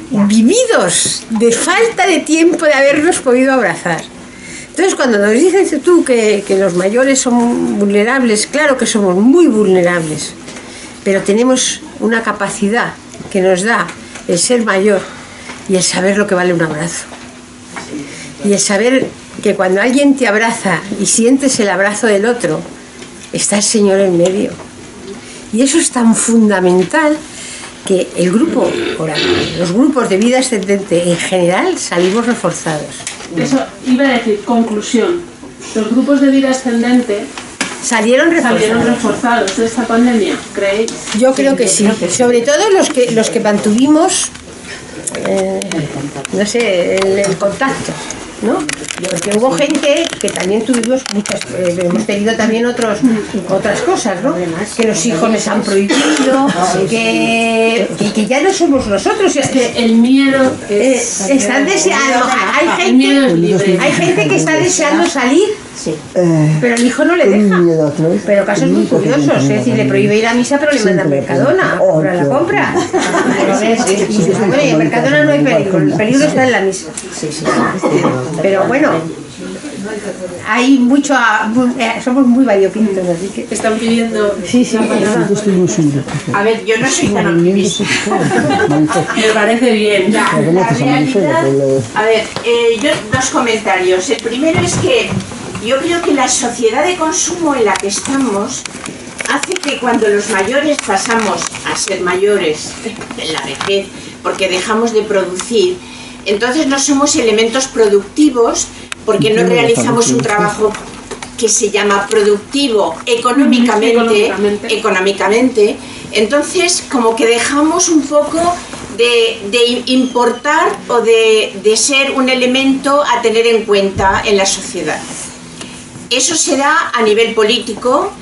Speaker 16: vividos, de falta de tiempo de habernos podido abrazar. Entonces, cuando nos dices tú que los mayores son vulnerables, claro que somos muy vulnerables, pero tenemos una capacidad que nos da el ser mayor y el saber lo que vale un abrazo. Y el saber que cuando alguien te abraza y sientes el abrazo del otro, está el Señor en medio. Y eso es tan fundamental que el grupo, los grupos de vida ascendente en general, salimos reforzados.
Speaker 1: Eso iba a decir, conclusión. Los grupos de vida ascendente
Speaker 16: salieron
Speaker 1: reforzados de esta pandemia, ¿creéis?
Speaker 16: Yo creo que sí. Sobre todo los que mantuvimos no sé, el contacto, ¿no? Porque hubo gente que también tuvimos hemos tenido también otras cosas, ¿no? Que los hijos les han prohibido, que ya no somos nosotros.
Speaker 1: Es que el miedo
Speaker 16: están deseando, hay gente que está deseando salir, pero el hijo no le deja. Pero casos muy curiosos, es decir, le prohíbe ir a misa pero le manda a Mercadona para la compra. Bueno, en Mercadona no hay peligro, el peligro está en la misa. Pero bueno, hay mucho, somos muy variopintos, así que
Speaker 1: están pidiendo.
Speaker 16: Sí.
Speaker 17: A ver, yo no soy tan optimista.
Speaker 1: Me parece bien.
Speaker 17: La realidad, a ver, yo dos comentarios. El primero es que yo creo que la sociedad de consumo en la que estamos hace que cuando los mayores pasamos a ser mayores en la vejez, porque dejamos de producir, entonces no somos elementos productivos porque no realizamos un trabajo que se llama productivo económicamente, entonces como que dejamos un poco de importar o de ser un elemento a tener en cuenta en la sociedad. Eso se da a nivel político,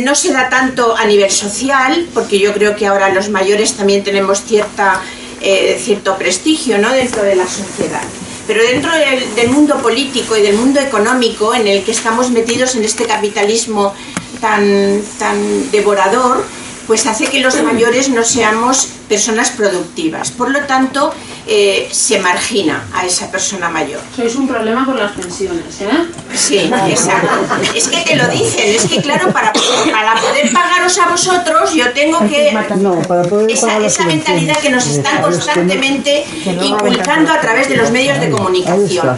Speaker 17: no se da tanto a nivel social, porque yo creo que ahora los mayores también tenemos cierto prestigio, ¿no?, dentro de la sociedad. Pero dentro del mundo político y del mundo económico en el que estamos metidos en este capitalismo tan devorador, pues hace que los mayores no seamos personas productivas. Por lo tanto, se margina a esa persona mayor.
Speaker 1: Sois un problema por las pensiones, ¿eh?
Speaker 17: Sí, exacto. Es que te lo dicen, es que claro, para poder pagaros a vosotros, yo tengo que... Esa mentalidad que nos están constantemente inculcando a través de los medios de comunicación.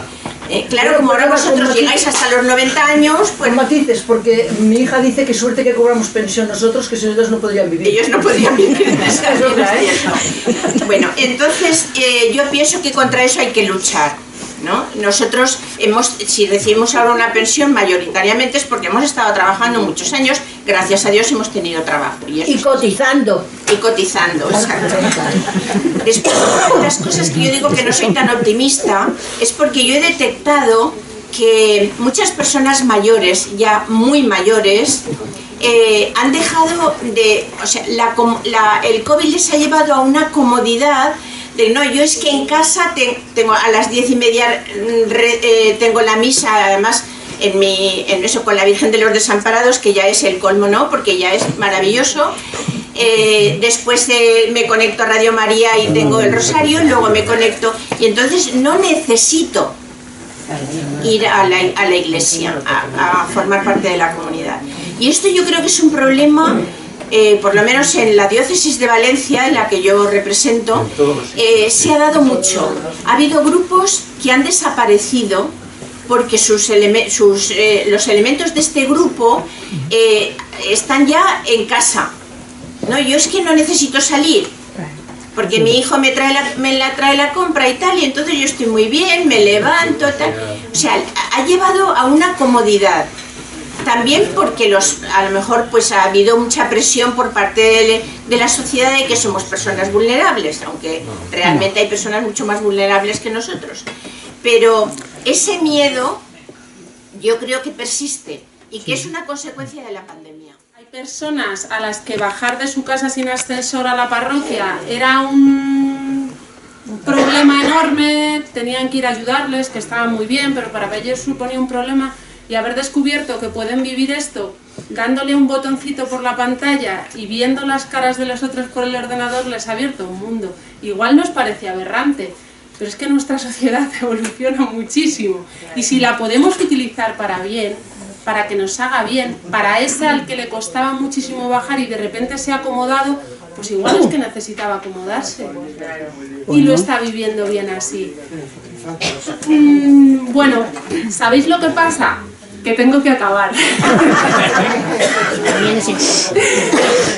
Speaker 17: Claro, como ahora vosotros llegáis hasta los 90 años, pues...
Speaker 10: matices, porque mi hija dice que suerte que cobramos pensión nosotros, que si ellos no podrían vivir.
Speaker 17: Ellos no podrían vivir, Bueno, entonces yo pienso que contra eso hay que luchar. ¿no? Nosotros si recibimos ahora una pensión mayoritariamente es porque hemos estado trabajando muchos años, gracias a Dios hemos tenido trabajo. Y cotizando. Y cotizando, exacto. Después, una de las cosas que yo digo que no soy tan optimista es porque yo he detectado que muchas personas mayores, ya muy mayores, han dejado de... O sea, el COVID les ha llevado a una comodidad de no, yo es que en casa tengo a las 10:30 tengo la misa, además en eso con la Virgen de los Desamparados, que ya es el colmo, ¿no? Porque ya es maravilloso. Después me conecto a Radio María y tengo el rosario, y luego me conecto, y entonces no necesito ir a la iglesia a formar parte de la comunidad. Y esto yo creo que es un problema. Por lo menos en la diócesis de Valencia, en la que yo represento, se ha dado mucho. Ha habido grupos que han desaparecido porque los elementos de este grupo están ya en casa. ¿No? Yo es que no necesito salir, porque mi hijo me trae la compra y tal, y entonces yo estoy muy bien, me levanto, tal. O sea, ha llevado a una comodidad. También porque a lo mejor pues ha habido mucha presión por parte de la sociedad de que somos personas vulnerables, aunque realmente hay personas mucho más vulnerables que nosotros. Pero ese miedo yo creo que persiste y que es una consecuencia de la pandemia.
Speaker 1: Hay personas a las que bajar de su casa sin ascensor a la parroquia era un problema enorme, tenían que ir a ayudarles, que estaban muy bien, pero para ellos suponía un problema. Y haber descubierto que pueden vivir esto dándole un botoncito por la pantalla y viendo las caras de los otros por el ordenador les ha abierto un mundo. Igual nos parece aberrante, pero es que nuestra sociedad evoluciona muchísimo. Y si la podemos utilizar para bien, para que nos haga bien, para ese al que le costaba muchísimo bajar y de repente se ha acomodado, pues igual es que necesitaba acomodarse. Y lo está viviendo bien así. Bueno, ¿sabéis lo que pasa? Que tengo que acabar.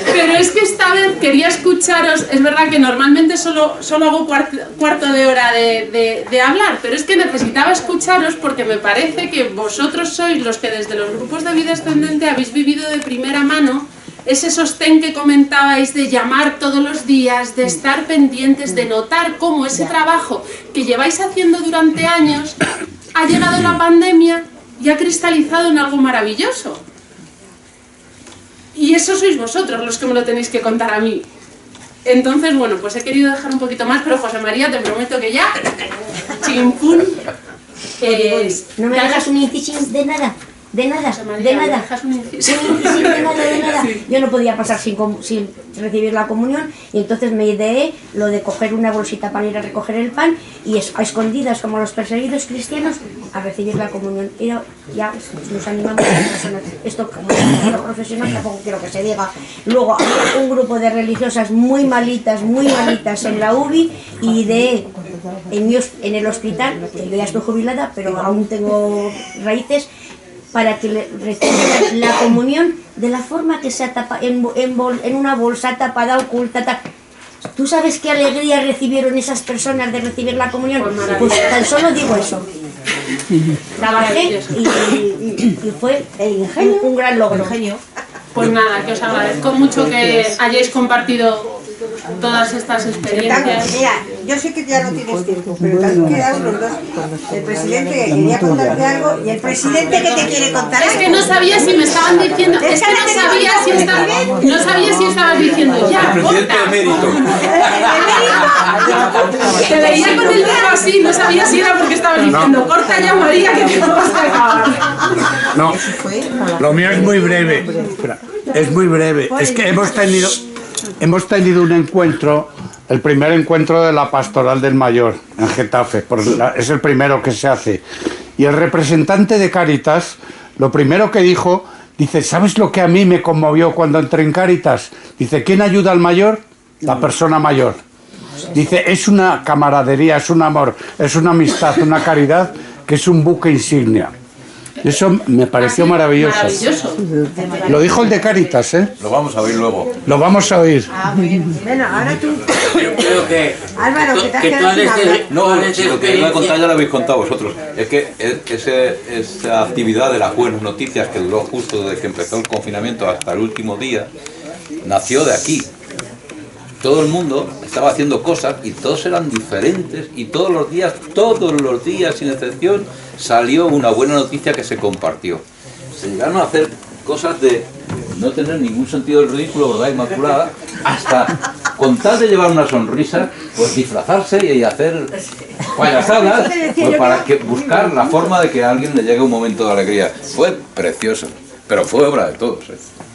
Speaker 1: Pero es que esta vez quería escucharos. Es verdad que normalmente solo hago cuarto de hora de hablar, pero es que necesitaba escucharos porque me parece que vosotros sois los que desde los grupos de vida ascendente habéis vivido de primera mano ese sostén que comentabais de llamar todos los días, de estar pendientes, de notar cómo ese trabajo que lleváis haciendo durante años ha llegado la pandemia y ha cristalizado en algo maravilloso. Y eso sois vosotros los que me lo tenéis que contar a mí. Entonces, bueno, pues he querido dejar un poquito más, pero José María, te prometo que ya, chimpún,
Speaker 7: no me dejas un incision de nada. De nada, de nada. De nada. Yo no podía pasar sin recibir la comunión y entonces me ideé lo de coger una bolsita para ir a recoger el pan y a escondidas como los perseguidos cristianos a recibir la comunión. Y ya nos animamos a las personas. Esto como es profesional tampoco quiero que se diga. Luego había un grupo de religiosas muy malitas en la UBI y en el hospital, que yo ya estoy jubilada pero aún tengo raíces, para que reciban la comunión de la forma que sea en una bolsa tapada, oculta. ¿Tú sabes qué alegría recibieron esas personas de recibir la comunión? Pues tan solo digo eso. Trabajé y fue un gran logro.
Speaker 1: Pues nada, que os agradezco mucho que hayáis compartido todas estas experiencias.
Speaker 4: Mira, yo sé que ya no tienes tiempo, pero también quedamos los dos. El presidente que quería contarte algo y el presidente que te quiere contar algo.
Speaker 1: Es que no sabía si me estaban diciendo, es que no sabía si estabas diciendo ya,
Speaker 15: el presidente emérito.
Speaker 1: Te veía con el dedo así, no sabía si era porque estabas diciendo corta ya, María, que te vas a acabar.
Speaker 2: No, lo mío es muy breve. Espera, es muy breve. Es que hemos tenido un encuentro, el primer encuentro de la Pastoral del Mayor en Getafe, es el primero que se hace. Y el representante de Cáritas, lo primero que dijo, dice, ¿sabes lo que a mí me conmovió cuando entré en Cáritas? Dice, ¿quién ayuda al mayor? La persona mayor. Dice, es una camaradería, es un amor, es una amistad, una caridad, que es un buque insignia. Eso me pareció maravilloso. Lo dijo el de Cáritas, ¿eh?
Speaker 3: Lo vamos a oír luego.
Speaker 2: Lo vamos a oír.
Speaker 4: Bueno, ahora tú.
Speaker 18: yo creo que...
Speaker 16: Álvaro, que te has
Speaker 18: que
Speaker 16: quedado sin hablar.
Speaker 3: No, sí, lo que iba a contar ya lo habéis contado vosotros. Es que esa actividad de las buenas noticias que duró justo desde que empezó el confinamiento hasta el último día, nació de aquí. Todo el mundo estaba haciendo cosas y todos eran diferentes y todos los días, sin excepción, salió una buena noticia que se compartió. Se llegaron a hacer cosas de no tener ningún sentido del ridículo, ¿verdad, Inmaculada? Hasta con tal de llevar una sonrisa, pues disfrazarse y hacer payasadas pues para buscar la forma de que a alguien le llegue un momento de alegría. Fue precioso, pero fue obra de todos.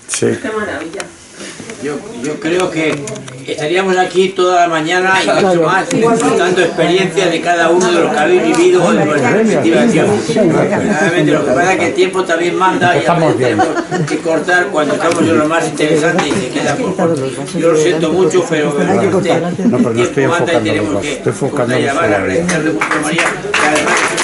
Speaker 2: Sí.
Speaker 1: Qué maravilla.
Speaker 18: Yo creo que estaríamos aquí toda la mañana y mucho más disfrutando experiencias de cada uno de los que habéis vivido en vuestra respectiva acción. Realmente lo que pasa es que el tiempo también manda y a veces tenemos que cortar cuando estamos en lo más interesante y se queda poco. Yo lo siento mucho, pero
Speaker 2: No, pero no estoy enfocando,
Speaker 18: tenemos que
Speaker 2: estoy enfocando
Speaker 18: llamar a María, que además